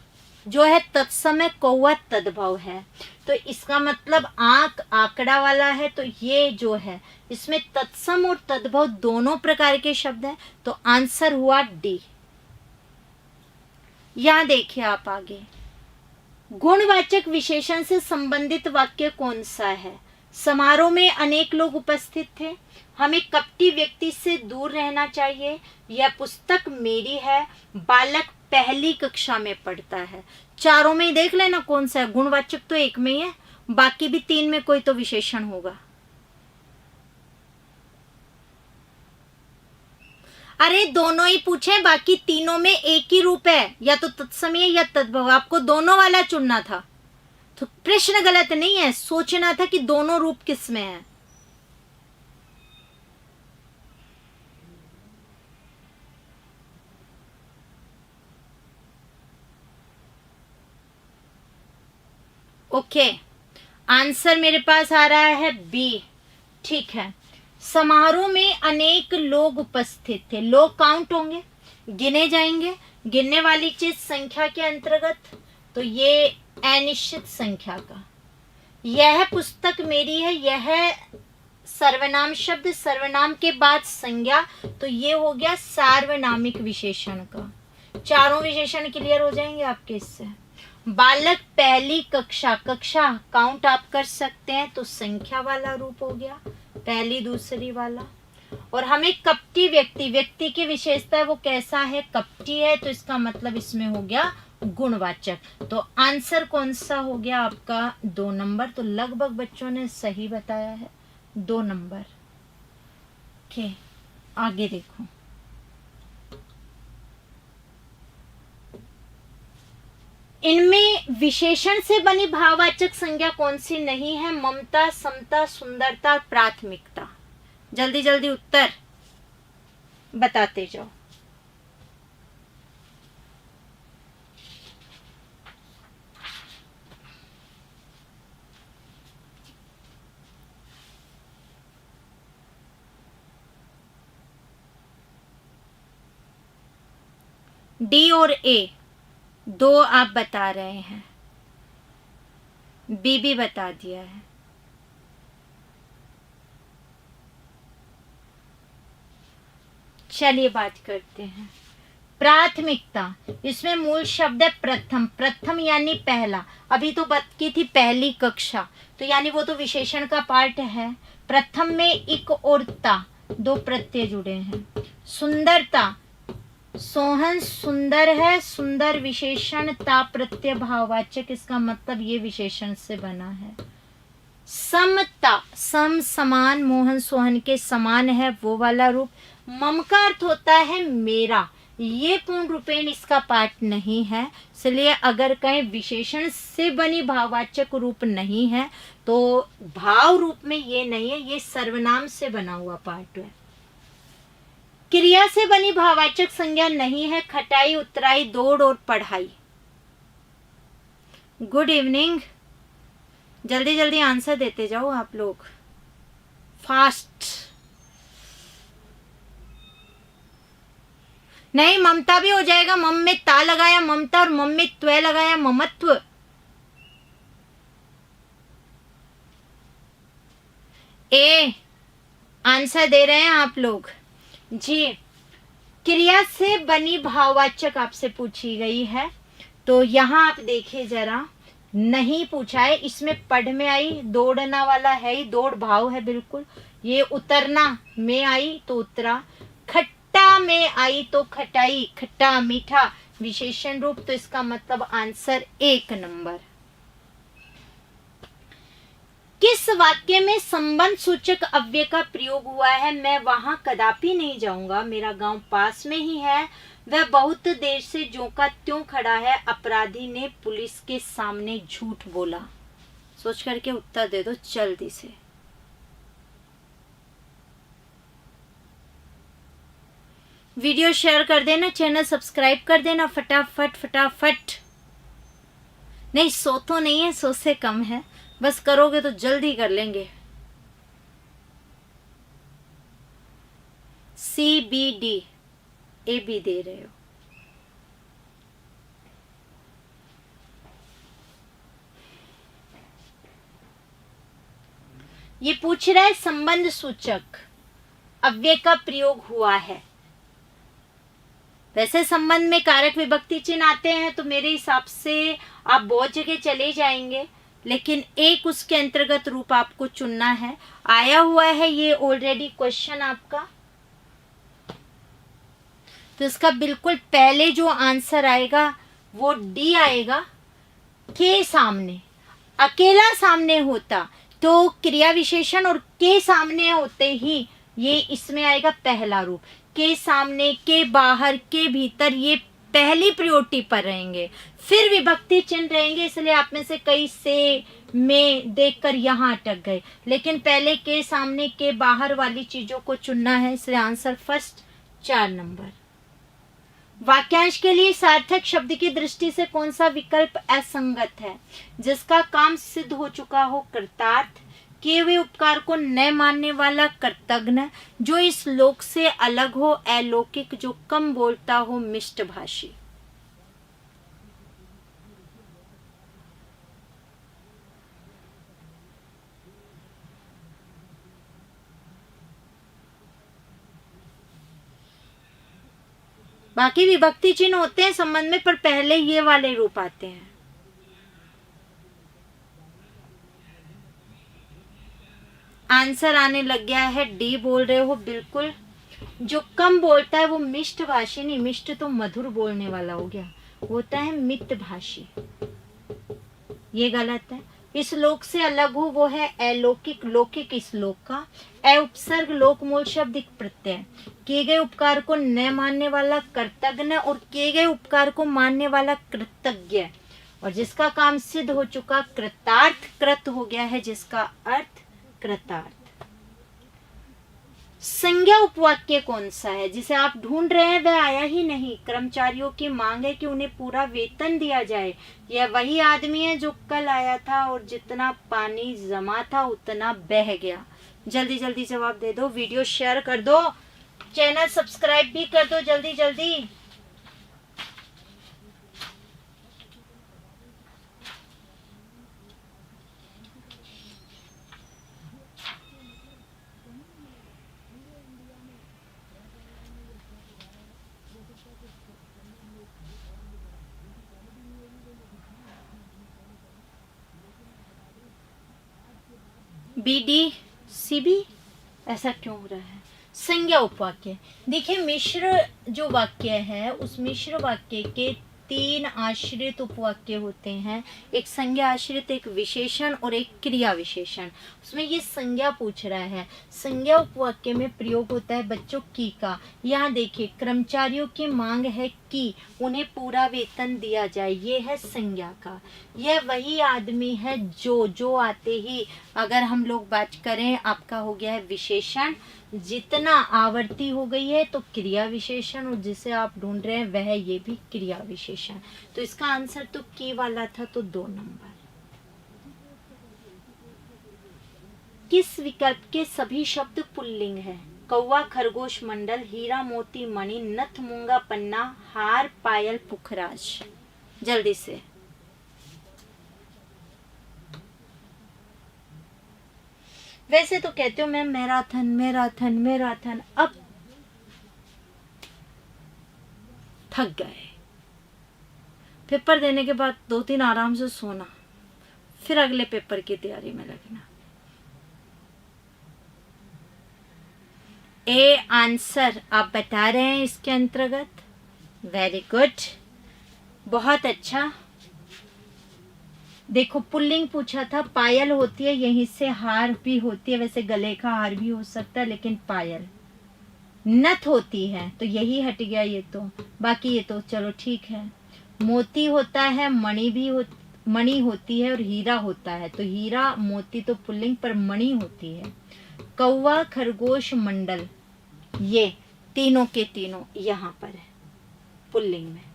जो है तत्सम है, कौवा तद्भव है। तो इसका मतलब आंख आंकड़ा वाला है, तो ये जो है इसमें तत्सम और तद्भव दोनों प्रकार के शब्द हैं, तो आंसर हुआ डी। यहां देखिए आप आगे, गुणवाचक विशेषण से संबंधित वाक्य कौन सा है? समारोह में अनेक लोग उपस्थित थे, हमें कपटी व्यक्ति से दूर रहना चाहिए, यह पुस्तक मेरी है, बालक पहली कक्षा में पढ़ता है। चारों में ही देख लेना कौन सा है। गुणवाचक तो एक में ही है, बाकी भी तीन में कोई तो विशेषण होगा। अरे दोनों ही पूछे, बाकी तीनों में एक ही रूप है, या तो तत्समय या तद्भव। आपको दोनों वाला चुनना था, तो प्रश्न गलत नहीं है, सोचना था कि दोनों रूप किस में है। ओके, आंसर मेरे पास आ रहा है बी। ठीक है, समारोह में अनेक लोग उपस्थित थे, लोग काउंट होंगे, गिने जाएंगे। गिनने वाली चीज संख्या के अंतर्गत, तो ये अनिश्चित संख्या का। यह पुस्तक मेरी है, यह सर्वनाम शब्द, सर्वनाम के बाद संज्ञा, तो ये हो गया सार्वनामिक विशेषण का। चारों विशेषण क्लियर हो जाएंगे आपके इससे। बालक पहली कक्षा, कक्षा काउंट आप कर सकते हैं, तो संख्या वाला रूप हो गया, पहली दूसरी वाला। और हमें कपटी व्यक्ति, व्यक्ति की विशेषता है वो कैसा है, कपटी है, तो इसका मतलब इसमें हो गया गुणवाचक। तो आंसर कौन सा हो गया आपका? 2 नंबर। तो लगभग बच्चों ने सही बताया है, 2 नंबर। ओके, आगे देखो, इनमें विशेषण से बनी भाववाचक संज्ञा कौन सी नहीं है? ममता, समता, सुंदरता, प्राथमिकता। जल्दी जल्दी उत्तर बताते जाओ। डी और ए 2 आप बता रहे हैं, बी भी बता दिया है। चलिए बात करते हैं प्राथमिकता। इसमें मूल शब्द है प्रथम, प्रथम यानी पहला। अभी तो बात की थी पहली कक्षा, तो यानी वो तो विशेषण का पार्ट है। प्रथम में इक और ता, दो प्रत्यय जुड़े हैं। सुंदरता, सोहन सुंदर है, सुंदर विशेषण, ता प्रत्यय भाववाचक, इसका मतलब ये विशेषण से बना है। समता, सम समान, मोहन सोहन के समान है, वो वाला रूप। मम का अर्थ होता है मेरा, ये पूर्ण रूपेण इसका पाठ नहीं है, इसलिए अगर कहीं विशेषण से बनी भाववाचक रूप नहीं है तो भाव रूप में ये नहीं है, ये सर्वनाम से बना हुआ पाठ है। क्रिया से बनी भाववाचक संज्ञा नहीं है, खटाई, उतराई, दौड़ और पढ़ाई। गुड इवनिंग, जल्दी जल्दी आंसर देते जाओ आप लोग, फास्ट। नहीं, ममता भी हो जाएगा, मम में ता लगाया ममता और मम में त्व लगाया ममत्व। ए आंसर दे रहे हैं आप लोग जी। क्रिया से बनी भाववाचक आपसे पूछी गई है, तो यहाँ आप देखिए जरा, नहीं पूछा है, इसमें पढ़ में आई, दौड़ना वाला है ही, दौड़ भाव है बिल्कुल। ये उतरना में आई तो उतरा, खट्टा में आई तो खटाई, खट्टा मीठा विशेषण रूप, तो इसका मतलब आंसर 1 नंबर। किस वाक्य में संबंध सूचक अव्यय का प्रयोग हुआ है? मैं वहां कदापि नहीं जाऊंगा, मेरा गांव पास में ही है, वह बहुत देर से ज्यों का त्यों खड़ा है, अपराधी ने पुलिस के सामने झूठ बोला। सोच करके उत्तर दे दो जल्दी से। वीडियो शेयर कर देना, चैनल सब्सक्राइब कर देना फटाफट फटाफट। नहीं, 100 तो नहीं है, 100 से कम है, बस करोगे तो जल्दी कर लेंगे। CBD ए भी दे रहे हो। ये पूछ रहा है संबंध सूचक अव्यय का प्रयोग हुआ है। वैसे संबंध में कारक विभक्ति चिन्ह आते हैं तो मेरे हिसाब से आप बहुत जगह चले जाएंगे, लेकिन एक उसके अंतर्गत रूप आपको चुनना है। आया हुआ है ये ऑलरेडी क्वेश्चन आपका, तो इसका बिल्कुल पहले जो आंसर आएगा वो डी आएगा। के सामने, अकेला सामने होता तो क्रिया विशेषण और के सामने होते ही ये इसमें आएगा पहला रूप। के सामने, के बाहर, के भीतर, ये पहली प्रायोरिटी पर रहेंगे, फिर विभक्ति चिन्ह रहेंगे, इसलिए आप में से कई से में देखकर यहाँ अटक गए, लेकिन पहले के सामने, के बाहर वाली चीजों को चुनना है, इसलिए आंसर फर्स्ट 4 नंबर। वाक्यांश के लिए सार्थक शब्द की दृष्टि से कौन सा विकल्प असंगत है? जिसका काम सिद्ध हो चुका हो कृतार्थ, किए हुए उपकार को न मानने वाला कृतघ्न, जो इस लोक से अलग हो अलौकिक, जो कम बोलता हो मिष्टभाषी। बाकी विभक्ति चिन्ह होते हैं संबंध में, पर पहले ये वाले रूप आते हैं। आंसर आने लग गया है, डी बोल रहे हो बिल्कुल। जो कम बोलता है वो मिष्टभाषी नहीं, मिष्ट तो मधुर बोलने वाला हो गया, होता है मितभाषी, ये गलत है। इस लोक से अलग हो वो है अलौकिक, लौकिक इस लोक का। अ उपसर्ग लोक मूल शब्द एक प्रत्यय, किए गए उपकार को न मानने वाला कृतघ्न और किए गए उपकार को मानने वाला कृतज्ञ, और जिसका काम सिद्ध हो चुका कृतार्थ, कृत हो गया है जिसका अर्थ कृतार्थ। संज्ञा उपवाक्य कौन सा है जिसे आप ढूंढ रहे हैं? वह आया ही नहीं। कर्मचारियों की मांग है कि उन्हें पूरा वेतन दिया जाए। यह वही आदमी है जो कल आया था और जितना पानी जमा था उतना बह गया। जल्दी जल्दी जवाब दे दो, वीडियो शेयर कर दो, चैनल सब्सक्राइब भी कर दो जल्दी जल्दी। BD CB ऐसा क्यों हो रहा है? संज्ञा उपवाक्य। देखिए मिश्र जो वाक्य है उस मिश्र वाक्य के 3 आश्रित उपवाक्य होते हैं, एक संज्ञा आश्रित, एक विशेषण और एक क्रिया विशेषण। उसमें ये संज्ञा पूछ रहा है। संज्ञा उपवाक्य में प्रयोग होता है बच्चों की का। यहाँ देखिए कर्मचारियों की मांग है कि उन्हें पूरा वेतन दिया जाए, ये है संज्ञा का। यह वही आदमी है जो आते ही अगर हम लोग बात करें आपका हो गया है विशेषण। जितना आवर्ती हो गई है तो क्रिया विशेषण, और जिसे आप ढूंढ रहे हैं वह ये भी क्रिया विशेषण। तो इसका आंसर तो की वाला था, तो 2 नंबर। किस विकल्प के सभी शब्द पुल्लिंग है? कौवा, खरगोश, मंडल, हीरा, मोती, मणि, नथ, मूंगा, पन्ना, हार, पायल, पुखराज। जल्दी से। वैसे तो कहते हो मैम मैराथन मैराथन मैराथन, अब थक गए। पेपर देने के बाद 2-3 आराम से सोना, फिर अगले पेपर की तैयारी में लगना। ए आंसर आप बता रहे हैं इसके अंतर्गत। वेरी गुड, बहुत अच्छा। देखो पुल्लिंग पूछा था, पायल होती है, यहीं से हार भी होती है, वैसे गले का हार भी हो सकता है, लेकिन पायल। नथ होती है तो यही हट गया ये तो, बाकी ये तो चलो ठीक है। मोती होता है, मणि होती है और हीरा होता है, तो हीरा मोती तो पुल्लिंग पर मणि होती है। कौवा, खरगोश, मंडल, ये तीनों के तीनों यहाँ पर है पुल्लिंग में।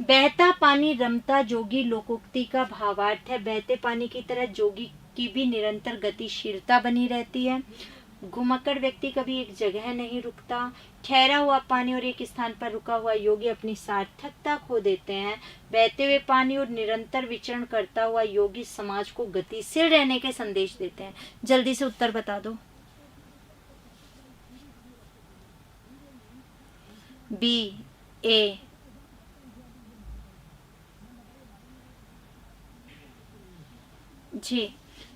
बहता पानी रमता जोगी लोकोक्ति का भावार्थ है, बहते पानी की तरह जोगी की भी निरंतर गतिशीलता बनी रहती है। घुमक्कड़ व्यक्ति कभी एक जगह नहीं रुकता। ठहरा हुआ पानी और एक स्थान पर रुका हुआ योगी अपनी सार्थकता खो देते हैं। बहते हुए पानी और निरंतर विचरण करता हुआ योगी समाज को गतिशील रहने के संदेश देते हैं। जल्दी से उत्तर बता दो। बी, ए, जी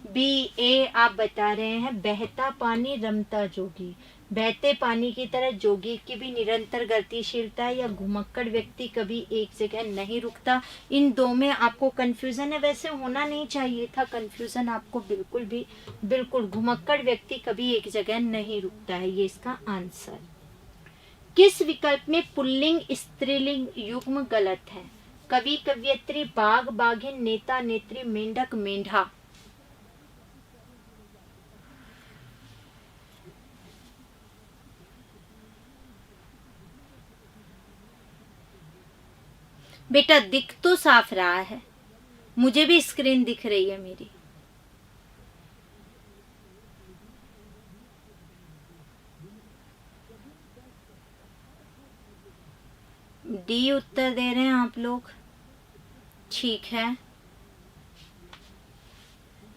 बी, ए आप बता रहे हैं बहता पानी रमता जोगी। बहते पानी की तरह जोगी की भी निरंतर गतिशीलता है, या घुमक्कड़ व्यक्ति कभी एक जगह नहीं रुकता। इन दो में आपको कंफ्यूजन है, वैसे होना नहीं चाहिए था कंफ्यूजन आपको बिल्कुल भी। बिल्कुल घुमक्कड़ व्यक्ति कभी एक जगह नहीं रुकता है, ये इसका आंसर। किस विकल्प में पुल्लिंग स्त्रीलिंग युग्म गलत है? कवि, कवियत्री, बाघ, बाघिन, नेता, नेत्री, मेंढक, मेंढा। बेटा दिख तो साफ रहा है, मुझे भी स्क्रीन दिख रही है मेरी। डी उत्तर दे रहे हैं आप लोग, ठीक है।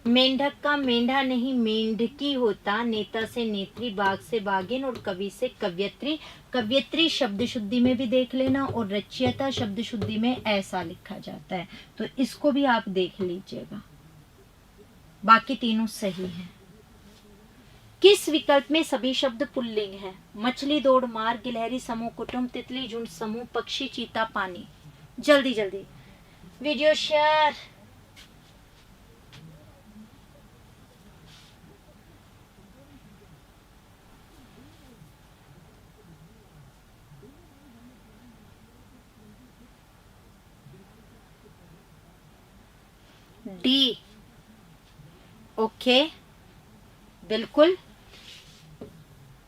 मेंढक का मेंढा नहीं मेंढकी होता, नेता से नेत्री, बाघ से बाघिन और कवि से कवियत्री। कवियत्री शब्द शुद्धि में भी देख लेना, और रचयिता शब्द शुद्धि में ऐसा लिखा जाता है, तो इसको भी आप देख लीजिएगा। बाकी तीनों सही हैं। किस विकल्प में सभी शब्द पुल्लिंग है? मछली, दौड़, मार, गिलहरी समूह, कुटुंब, तितली झुंड समूह, पक्षी, चीता, पानी। जल्दी जल्दी वीडियो शेयर। डी, ओके, बिल्कुल।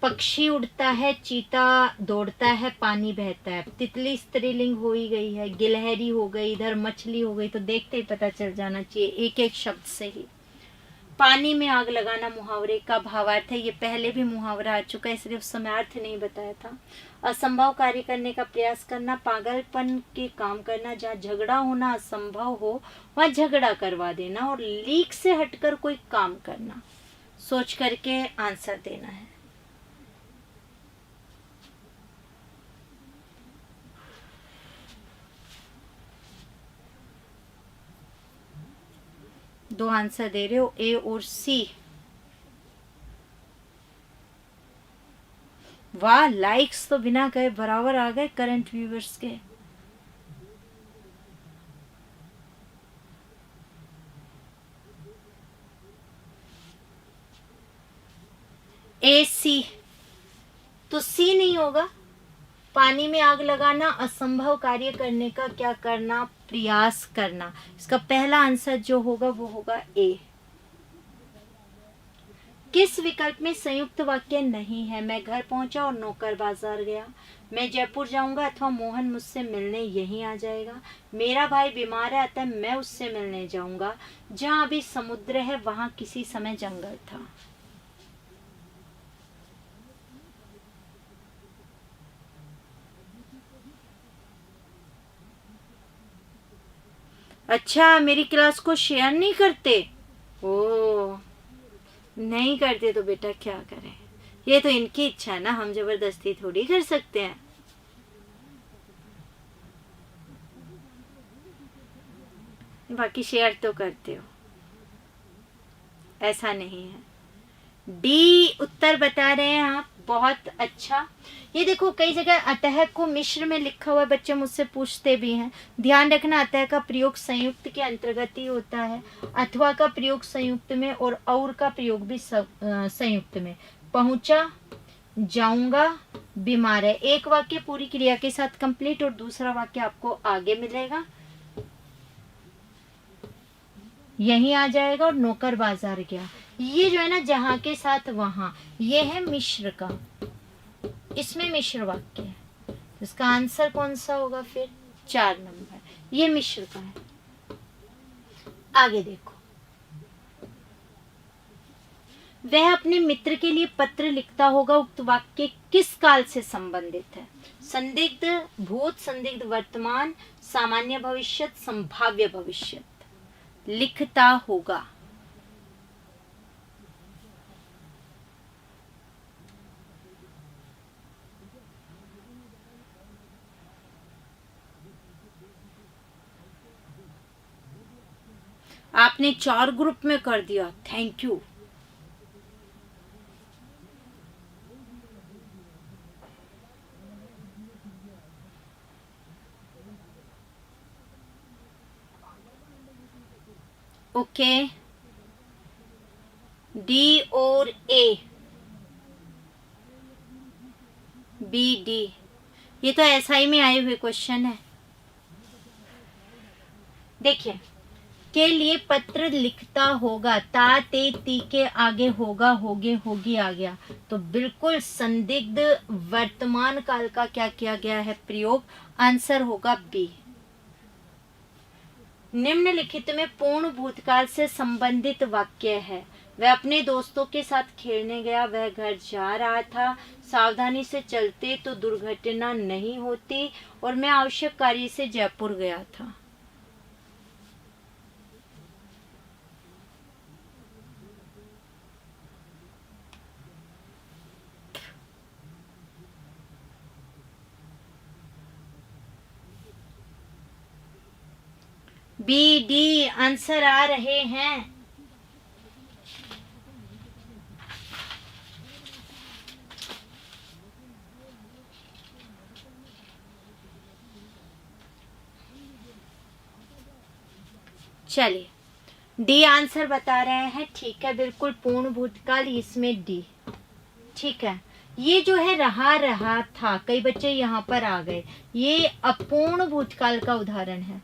पक्षी उड़ता है, चीता दौड़ता है, पानी बहता है। तितली स्त्रीलिंग हो ही गई है, गिलहरी हो गई, इधर मछली हो गई, तो देखते ही पता चल जाना चाहिए एक एक शब्द से ही। पानी में आग लगाना मुहावरे का भावार्थ है, ये पहले भी मुहावरा आ चुका है, इसलिए उस समय अर्थ नहीं बताया था। असंभव कार्य करने का प्रयास करना, पागलपन के काम करना, जहाँ झगड़ा होना असंभव हो वहाँ झगड़ा करवा देना, और लीक से हटकर कोई काम करना। सोच करके आंसर देना है। दो आंसर दे रहे हो, ए और सी। वाह, लाइक्स तो बिना कहे बराबर आ गए करंट व्यूवर्स के। ए सी, तो सी नहीं होगा। पानी में आग लगाना, असंभव कार्य करने का क्या करना, प्रयास करना। इसका पहला आंसर जो होगा वो होगा ए। किस विकल्प में संयुक्त वाक्य नहीं है? मैं घर पहुंचा और नौकर बाजार गया। मैं जयपुर जाऊंगा अथवा मोहन मुझसे मिलने यहीं आ जाएगा। मेरा भाई बीमार है अतः मैं उससे मिलने जाऊंगा। जहां अभी समुद्र है वहां किसी समय जंगल था। अच्छा, मेरी क्लास को शेयर नहीं करते? ओ, नहीं करते तो बेटा क्या करें, ये तो इनकी इच्छा है ना, हम जबरदस्ती थोड़ी कर सकते हैं। बाकी शेयर तो करते हो, ऐसा नहीं है। डी उत्तर बता रहे हैं आप, बहुत अच्छा। ये देखो कई जगह अतः को मिश्र में लिखा हुआ है, बच्चे मुझसे पूछते भी हैं। ध्यान रखना, अतः का प्रयोग संयुक्त के अंतर्गत ही होता है। अथवा का प्रयोग संयुक्त में और का प्रयोग भी संयुक्त में। पहुंचा, जाऊंगा, बीमार है। एक वाक्य पूरी क्रिया के साथ कंप्लीट और दूसरा वाक्य आपको आगे मिलेगा, यही आ जाएगा। और नौकर बाजार गया, ये जो है ना जहां के साथ वहां, ये है मिश्र का, इसमें मिश्र वाक्य है। इसका आंसर कौन सा होगा फिर? 4 नंबर, ये मिश्र का है। आगे देखो, वह अपने मित्र के लिए पत्र लिखता होगा, उक्त वाक्य किस काल से संबंधित है? संदिग्ध भूत, संदिग्ध वर्तमान, सामान्य भविष्यत, संभाव्य भविष्यत। लिखता होगा, आपने 4 ग्रुप में कर दिया, थैंक यू। ओके, डी और ए, बी डी, ये तो एसआई में आए हुए क्वेश्चन है। देखिए, के लिए पत्र लिखता होगा, ता ते ती के आगे होगा, होगे, होगी आ गया, तो बिल्कुल संदिग्ध वर्तमान काल का क्या किया गया है प्रयोग, आंसर होगा बी। निम्नलिखित में पूर्ण भूतकाल से संबंधित वाक्य है। वह अपने दोस्तों के साथ खेलने गया, वह घर जा रहा था, सावधानी से चलते तो दुर्घटना नहीं होती, और मैं आवश्यक कार्य से जयपुर गया था। बी डी आंसर आ रहे हैं। चलिए, डी आंसर बता रहे हैं, ठीक है, बिल्कुल पूर्ण भूतकाल, इसमें डी, ठीक है। ये जो है रहा रहा था, कई बच्चे यहाँ पर आ गए, ये अपूर्ण भूतकाल का उदाहरण है।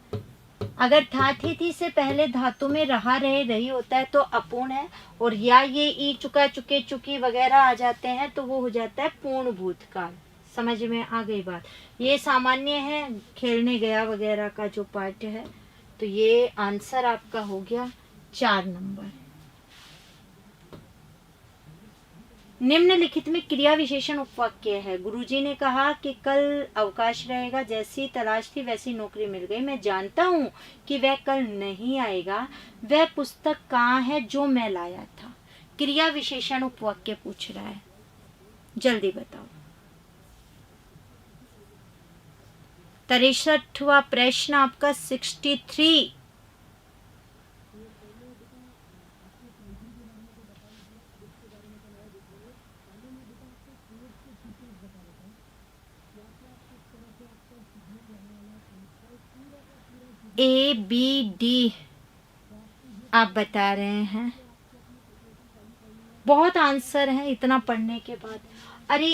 अगर था थी थी से पहले धातु में रहा रहे रही होता है तो अपूर्ण है, और या ये ई चुका चुके चुकी वगैरह आ जाते हैं तो वो हो जाता है पूर्ण भूतकाल। समझ में आ गई बात? ये सामान्य है, खेलने गया वगैरह का जो पार्ट है, तो ये आंसर आपका हो गया 4 नंबर। निम्नलिखित में क्रिया विशेषण उपवाक्य है। गुरुजी ने कहा कि कल अवकाश रहेगा, जैसी तलाश थी वैसी नौकरी मिल गई। मैं जानता हूँ कि वह कल नहीं आएगा। वह पुस्तक कहाँ है जो मैं लाया था? क्रिया विशेषण उपवाक्य पूछ रहा है, जल्दी बताओ। 63वां प्रश्न आपका 63। ABD आप बता रहे हैं। बहुत आंसर है इतना पढ़ने के बाद। अरे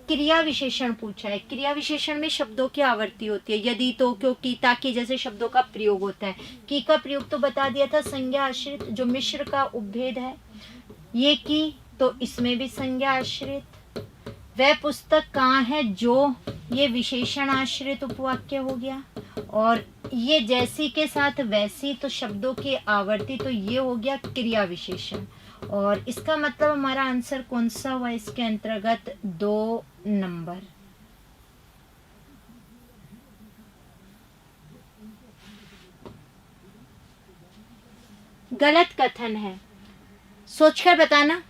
क्रिया विशेषण पूछा है। क्रिया विशेषण में शब्दों की आवर्ती होती है। यदि, तो, क्योंकि, ताकि जैसे शब्दों का प्रयोग होता है। की का प्रयोग तो बता दिया था, संज्ञा आश्रित, जो मिश्र का उपभेद है। ये की, तो इसमें भी संज्ञा आश्रित। वह पुस्तक कहाँ है, जो, ये विशेषण आश्रित उपवाक्य हो गया। और ये जैसी के साथ वैसी, तो शब्दों की आवर्ती, तो ये हो गया क्रिया विशेषण। और इसका मतलब हमारा आंसर कौन सा हुआ इसके अंतर्गत, 2 नंबर। गलत कथन है, सोचकर बताना,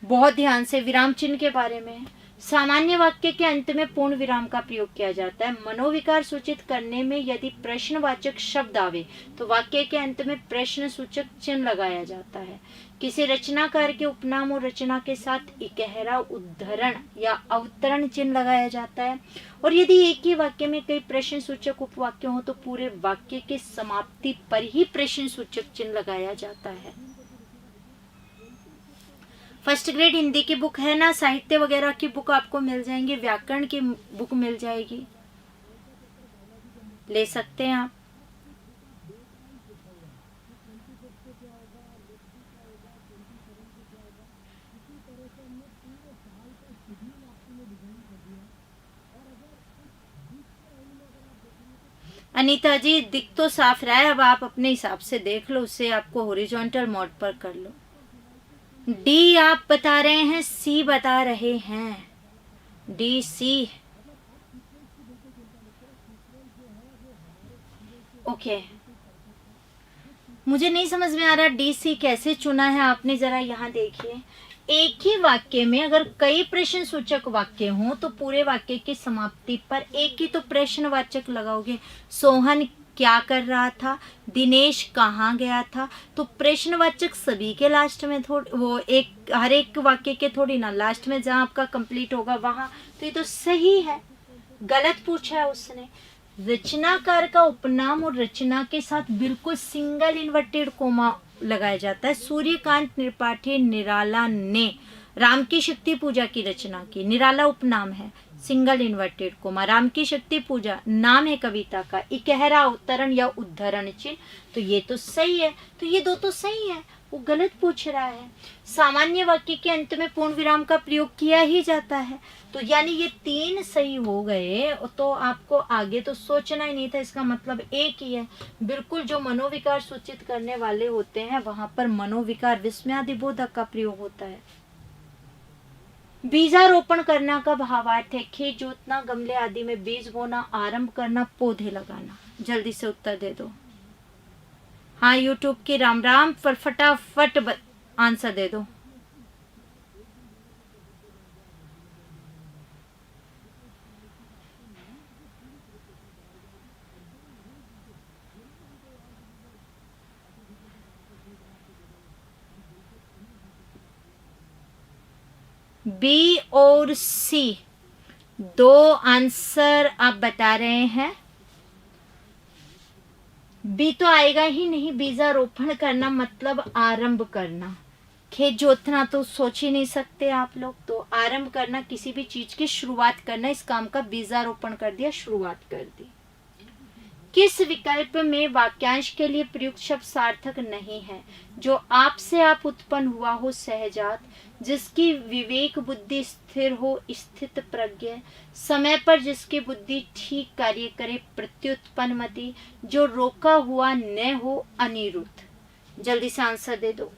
बहुत ध्यान से। विराम चिन्ह के बारे में है। सामान्य वाक्य के अंत में पूर्ण विराम का प्रयोग किया जाता है। मनोविकार सूचित करने में यदि प्रश्नवाचक शब्द आवे तो वाक्य के अंत में प्रश्न सूचक चिन्ह लगाया जाता है। किसी रचनाकार के उपनाम और रचना के साथ इकहरा उद्धरण या अवतरण चिन्ह लगाया जाता है। और यदि एक ही वाक्य में कई प्रश्न सूचक उपवाक्य हो तो पूरे वाक्य के समाप्ति पर ही प्रश्न सूचक चिन्ह लगाया जाता है। फर्स्ट ग्रेड हिंदी की बुक है ना, साहित्य वगैरह की बुक आपको मिल जाएंगी, व्याकरण की बुक मिल जाएगी, ले सकते हैं आप। अनीता जी दिख तो साफ रहा है, अब आप अपने हिसाब से देख लो, उससे आपको हॉरिजॉन्टल मोड पर कर लो। डी आप बता रहे हैं, सी बता रहे हैं, डी सी। ओके, मुझे नहीं समझ में आ रहा डी सी कैसे चुना है आपने, जरा यहाँ देखिए। एक ही वाक्य में अगर कई प्रश्न सूचक वाक्य हों तो पूरे वाक्य की समाप्ति पर एक ही तो प्रश्नवाचक लगाओगे। सोहन क्या कर रहा था, दिनेश कहाँ गया था, तो प्रश्नवाचक सभी के लास्ट में थोड़ी, वो एक हर एक वाक्य के थोड़ी ना, लास्ट में जहाँ आपका कंप्लीट होगा वहां। तो ये तो सही है, गलत पूछा है उसने। रचनाकार का उपनाम और रचना के साथ बिल्कुल सिंगल इन्वर्टेड कोमा लगाया जाता है। सूर्यकांत त्रिपाठी निराला ने राम की शक्ति पूजा की रचना की। निराला उपनाम है, सिंगल इन्वर्टेड कोमा। राम की शक्ति पूजा नाम है कविता का, इकहरा अवतरण या उद्धरण चिन्ह, तो ये तो सही है। तो ये दो तो सही है, वो गलत पूछ रहा है। सामान्य वाक्य के अंत में पूर्ण विराम का प्रयोग किया ही जाता है, तो यानी ये 3 सही हो गए। तो आपको आगे तो सोचना ही नहीं था, इसका मतलब एक ही है। बिल्कुल जो मनोविकार सूचित करने वाले होते हैं वहां पर मनोविकार विस्मयादिबोधक का प्रयोग होता है। बीजारोपण करना का भावार्थ है खेत जोतना, गमले आदि में बीज बोना, आरंभ करना, पौधे लगाना। जल्दी से उत्तर दे दो। हाँ, यूट्यूब की राम राम, पर फटाफट आंसर दे दो। बी और सी 2 आंसर आप बता रहे हैं। बी तो आएगा ही नहीं, बीजारोपण करना मतलब आरंभ करना। खेत जोतना तो सोच ही नहीं सकते आप लोग, तो आरंभ करना किसी भी चीज की शुरुआत करना, इस काम का बीजारोपण कर दिया, शुरुआत कर दी। किस विकल्प में वाक्यांश के लिए प्रयुक्त शब्द सार्थक नहीं है? जो आप से आप उत्पन्न हुआ हो सहजात, जिसकी विवेक बुद्धि स्थिर हो स्थित प्रज्ञ, समय पर जिसकी बुद्धि ठीक कार्य करे प्रत्युत्पन्नमति, जो रोका हुआ न हो अनिरुद्ध। जल्दी से आंसर दे दो।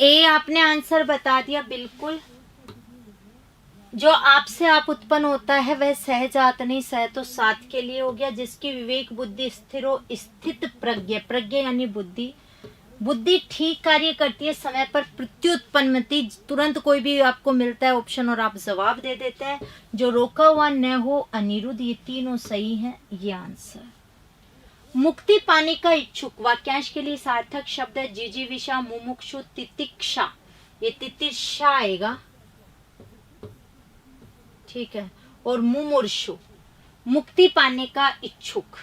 ए आपने आंसर बता दिया बिल्कुल। जो आपसे आप उत्पन्न होता है वह सहजात नहीं, सह तो सात के लिए हो गया। जिसकी विवेक बुद्धि स्थिर हो, स्थित प्रज्ञ, प्रज्ञ यानी बुद्धि, बुद्धि ठीक कार्य करती है, समय पर प्रत्युत्पन्नति, तुरंत कोई भी आपको मिलता है ऑप्शन और आप जवाब दे देते हैं। जो रोका हुआ न हो, अनिरुद्ध, ये तीनों सही है, ये आंसर। मुक्ति पाने का इच्छुक, वाक्यांश के लिए सार्थक शब्द है जिजीविषा, मुमुक्षु, तितिक्षा, ये तितिक्षा आएगा, ठीक है, और मुमुर्षु, मुक्ति पाने का इच्छुक।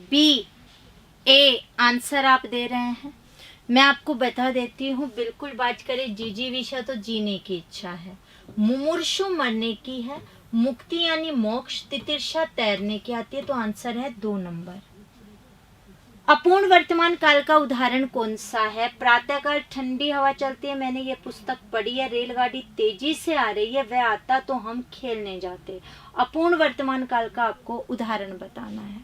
बी ए आंसर आप दे रहे हैं। मैं आपको बता देती हूँ, बिल्कुल बात करें जिजीविषा तो जीने की इच्छा है, मुमुर्षु मरने की है, मुक्ति यानी मोक्ष, तितिक्षा तैरने की आती है, तो आंसर है 2 नंबर। अपूर्ण वर्तमान काल का उदाहरण कौन सा है? प्रातःकाल ठंडी हवा चलती है, मैंने ये पुस्तक पढ़ी है, रेलगाड़ी तेजी से आ रही है, वह आता तो हम खेलने जाते। अपूर्ण वर्तमान काल का आपको उदाहरण बताना है,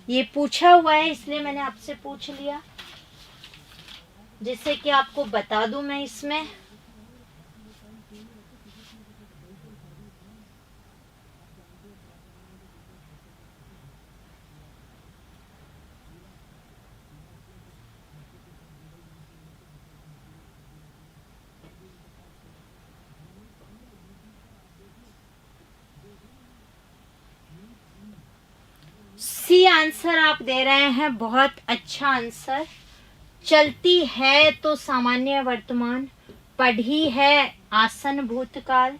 ये पूछा हुआ है इसलिए मैंने आपसे पूछ लिया, जिससे कि आपको बता दूं मैं इसमें। सी आंसर आप दे रहे हैं, बहुत अच्छा आंसर। चलती है तो सामान्य वर्तमान, पढ़ी है आसन भूतकाल।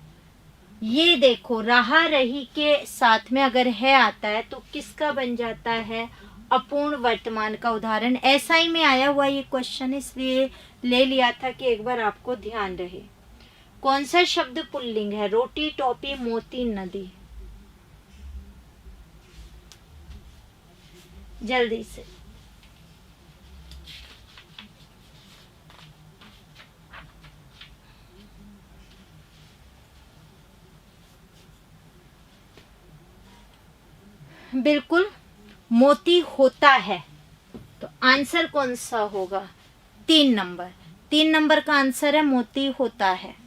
ये देखो, रहा रही के साथ में अगर है आता है तो किसका बन जाता है? अपूर्ण वर्तमान का उदाहरण। ऐसा ही में आया हुआ ये क्वेश्चन, इसलिए ले लिया था कि एक बार आपको ध्यान रहे। कौन सा शब्द पुल्लिंग है? रोटी, टोपी, मोती, नदी। जल्दी से। बिल्कुल, मोती होता है, तो आंसर कौन सा होगा? 3 नंबर। 3 नंबर का आंसर है मोती होता है।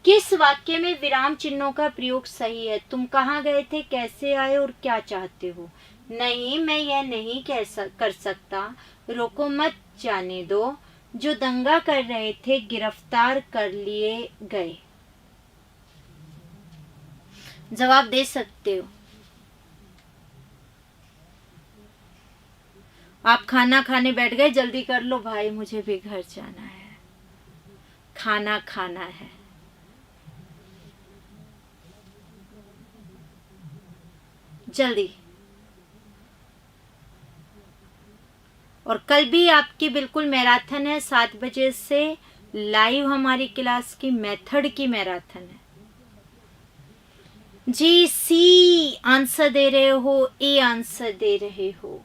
किस वाक्य में विराम चिन्हों का प्रयोग सही है? तुम कहाँ गए थे, कैसे आए और क्या चाहते हो? नहीं, मैं यह नहीं कर सकता, रोको मत, जाने दो, जो दंगा कर रहे थे गिरफ्तार कर लिए गए। जवाब दे सकते हो। आप खाना खाने बैठ गए, जल्दी कर लो भाई, मुझे भी घर जाना है, खाना खाना है। जल्दी। और कल भी आपकी बिल्कुल मैराथन है, 7 बजे से लाइव हमारी क्लास की मेथड की मैराथन है। जी सी आंसर दे रहे हो, ए आंसर दे रहे हो।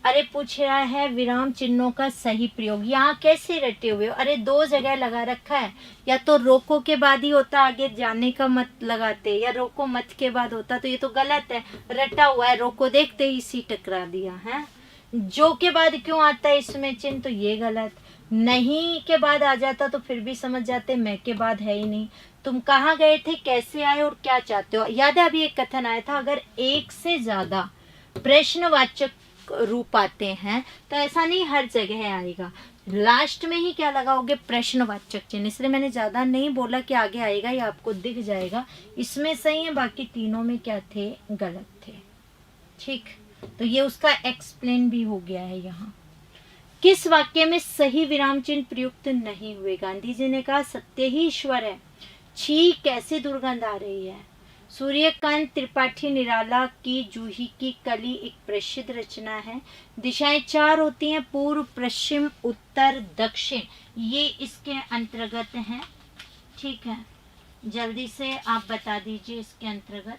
अरे पूछ रहा है विराम चिन्हों का सही प्रयोग, यहाँ कैसे रटे हुए हो? अरे 2 जगह लगा रखा है, या तो रोको के बाद ही होता, आगे जाने का मत लगाते, या रोको मत के बाद होता, तो ये तो गलत है, रटा हुआ है। रोको देखते ही सी टकरा दिया है। जो के बाद क्यों आता है इसमें चिन्ह, तो ये गलत। नहीं के बाद आ जाता तो फिर भी समझ जाते, मैं के बाद है ही नहीं। तुम कहाँ गए थे, कैसे आए और क्या चाहते हो? याद है अभी एक कथन आया था, अगर एक से ज्यादा प्रश्नवाचक रूप आते हैं तो ऐसा नहीं हर जगह आएगा, लास्ट में ही क्या लगाओगे? प्रश्नवाचक चिन्ह। इसलिए मैंने ज्यादा नहीं बोला कि आगे आएगा, ये आपको दिख जाएगा। इसमें सही है, बाकी तीनों में क्या थे? गलत थे। ठीक, तो ये उसका एक्सप्लेन भी हो गया है। यहाँ किस वाक्य में सही विराम चिन्ह प्रयुक्त नहीं हुए? गांधी जी ने कहा सत्य ही ईश्वर है। छी, कैसी दुर्गंध आ रही है। सूर्यकांत त्रिपाठी निराला की जूही की कली एक प्रसिद्ध रचना है। दिशाएं 4 होती हैं, पूर्व, पश्चिम, उत्तर, दक्षिण, ये इसके अंतर्गत हैं। ठीक है, जल्दी से आप बता दीजिए इसके अंतर्गत।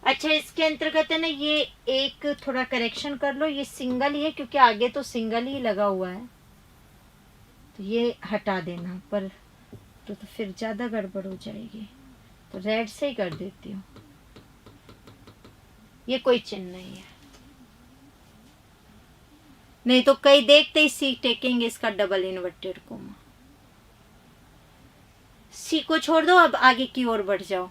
अच्छा, इसके अंतर्गत है ना, ये एक थोड़ा करेक्शन कर लो, ये सिंगल ही है क्योंकि आगे तो सिंगल ही लगा हुआ है। तो ये हटा देना, पर तो फिर ज़्यादा गड़बड़ हो जाएगी, तो रेड से ही कर देती हूँ। ये कोई चिन्ह नहीं है, नहीं तो कई देखते ही सी टेकेंगे इसका डबल इन्वर्टेड कोमा। सी को छोड़ दो, अब आगे की ओर बढ़ जाओ।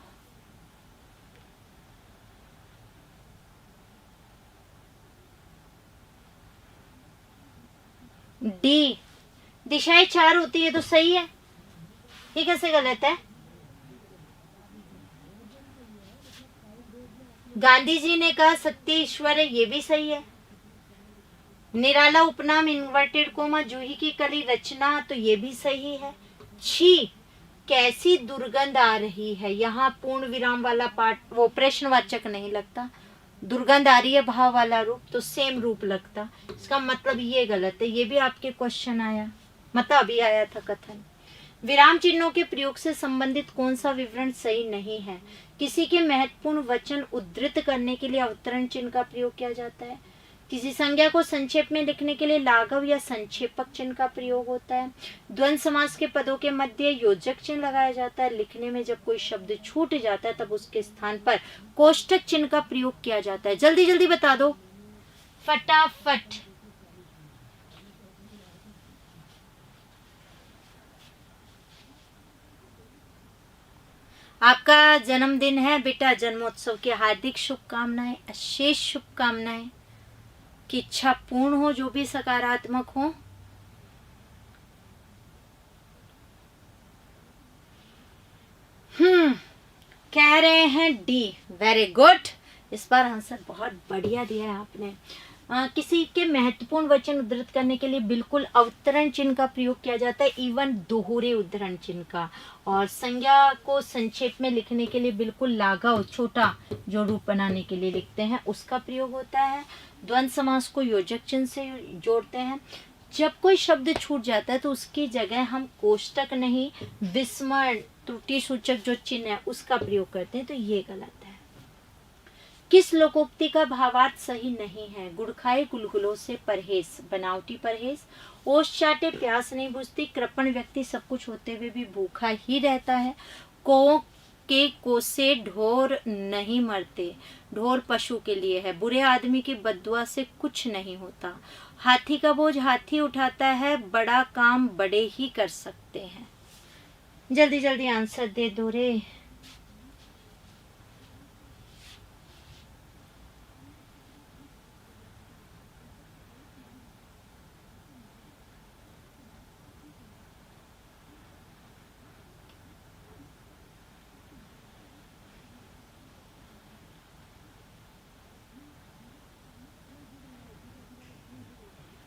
डी, दिशाएं 4 होती है तो सही है, ये कैसे गलत है? गांधी जी ने कहा सत्य ईश्वर है, ये भी सही है। निराला उपनाम इन्वर्टेड कोमा जूही की कली रचना, तो ये भी सही है। छी, कैसी दुर्गंध आ रही है, यहाँ पूर्ण विराम वाला पार्ट वो प्रश्नवाचक नहीं लगता, दुर्गंध आ रही है भाव वाला रूप, तो सेम रूप लगता, इसका मतलब ये गलत है। ये भी आपके क्वेश्चन आया, मतलब अभी आया था कथन। विराम चिन्हों के प्रयोग से संबंधित कौन सा विवरण सही नहीं है? किसी के महत्वपूर्ण वचन उद्धृत करने के लिए अवतरण चिन्ह का प्रयोग किया जाता है। किसी संज्ञा को संक्षेप में लिखने के लिए लाघव या संक्षेपक चिन्ह का प्रयोग होता है। द्वंद्व समास के पदों के मध्य योजक चिन्ह लगाया जाता है। लिखने में जब कोई शब्द छूट जाता है तब उसके स्थान पर कोष्ठक चिन्ह का प्रयोग किया जाता है। जल्दी जल्दी बता दो फटाफट। आपका जन्मदिन है बेटा, जन्मोत्सव की हार्दिक शुभकामनाएं, अशेष शुभकामनाएं की इच्छा पूर्ण हो, जो भी सकारात्मक हो। कह रहे हैं डी, वेरी गुड, इस बार आंसर बहुत बढ़िया दिया है आपने। किसी के महत्वपूर्ण वचन उद्धृत करने के लिए बिल्कुल अवतरण चिन्ह का प्रयोग किया जाता है, इवन दोहरे उद्धरण चिन्ह का। और संज्ञा को संक्षेप में लिखने के लिए बिल्कुल लाघव छोटा जो रूप बनाने के लिए लिखते हैं उसका प्रयोग होता है। द्वंद्व समास को योजक चिन्ह से जोड़ते हैं। जब कोई शब्द छूट जाता है तो उसकी जगह हम कोष्टक नहीं, विस्मरण त्रुटि सूचक जो चिन्ह है उसका प्रयोग करते हैं, तो ये गलत है। किस लोकोक्ति का भावार्थ सही नहीं है? गुड़ खाए गुलगुलों से परहेज, बनावटी परहेज, ओस चाटे प्यास नहीं बुझती, कृपण व्यक्ति सब कुछ होते हुए भी भूखा ही रहता है, कौ के कोसे ढोर नहीं मरते, ढोर पशु के लिए है, बुरे आदमी की बद्दुआ से कुछ नहीं होता, हाथी का बोझ हाथी उठाता है, बड़ा काम बड़े ही कर सकते हैं। जल्दी जल्दी आंसर दे दो रे।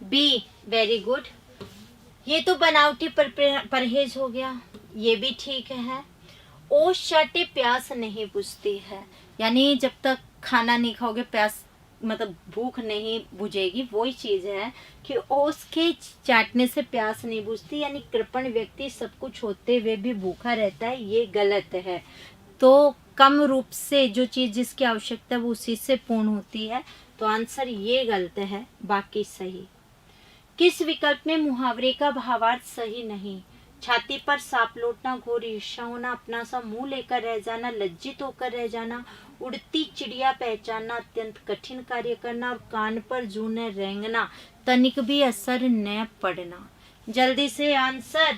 बी, वेरी गुड, ये तो बनावटी परहेज हो गया, ये भी ठीक है। ओस चाटे प्यास नहीं बुझती है, यानी जब तक खाना नहीं खाओगे प्यास मतलब भूख नहीं बुझेगी, वही चीज है कि ओस के चाटने से प्यास नहीं बुझती, यानी कृपण व्यक्ति सब कुछ होते हुए भी भूखा रहता है, ये गलत है। तो कम रूप से जो चीज जिसकी आवश्यकता है वो उसी से पूर्ण होती है, तो आंसर ये गलत है, बाकी सही। किस विकल्प में मुहावरे का भावार्थ सही नहीं? छाती पर सांप लौटना, घोर ईर्ष्या होना, अपना सा मुंह लेकर रह जाना, लज्जित होकर रह जाना, उड़ती चिड़िया पहचानना, अत्यंत कठिन कार्य करना और कान पर जू न रेंगना, तनिक भी असर न पड़ना। जल्दी से आंसर।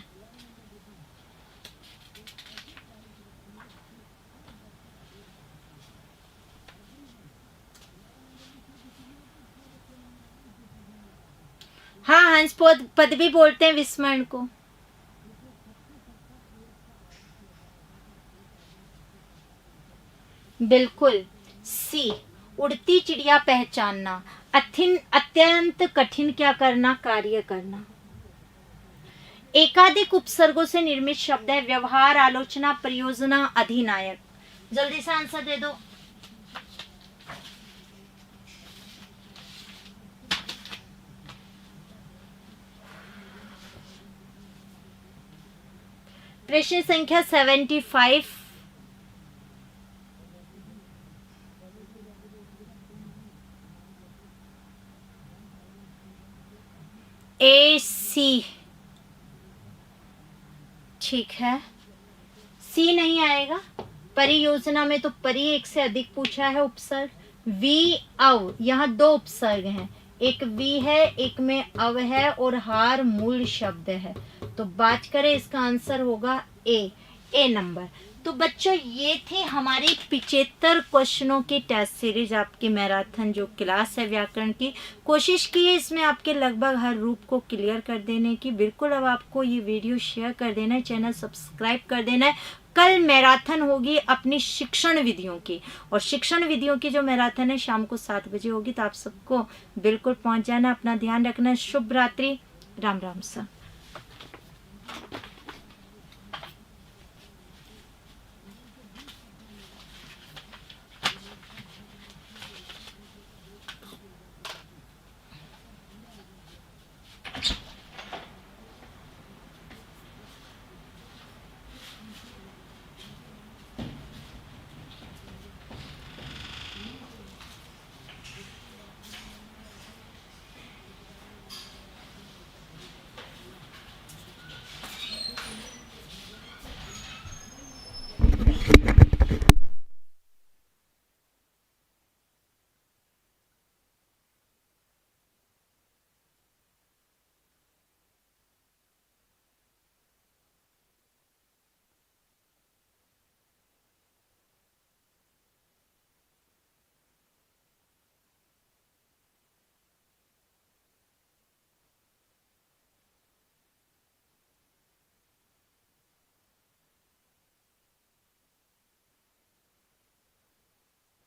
हाँ, हंस पद भी बोलते हैं विस्मरण को। बिल्कुल सी, उड़ती चिड़िया पहचानना, अत्यंत कठिन क्या करना, कार्य करना। एकाधिक उपसर्गों से निर्मित शब्द है, व्यवहार, आलोचना, परियोजना, अधिनायक। जल्दी से आंसर दे दो। प्रश्न संख्या 75। ए सी, ठीक है, सी नहीं आएगा। परियोजना में तो परि एक से अधिक पूछा है उपसर्ग। वी अव, यहाँ दो उपसर्ग हैं, एक वी है एक में अव है और हार मूल शब्द है, तो बात करें इसका आंसर होगा ए नंबर। तो बच्चों ये थे हमारी 75 क्वेश्चनों की टेस्ट सीरीज, आपकी मैराथन जो क्लास है व्याकरण की। कोशिश की है इसमें आपके लगभग हर रूप को क्लियर कर देने की। बिल्कुल अब आपको ये वीडियो शेयर कर देना है, चैनल सब्सक्राइब कर देना है। कल मैराथन होगी अपनी शिक्षण विधियों की, और शिक्षण विधियों की जो मैराथन है शाम को 7 बजे होगी, तो आप सबको बिल्कुल पहुंच जाना। अपना ध्यान रखना। शुभ रात्रि, राम राम सा।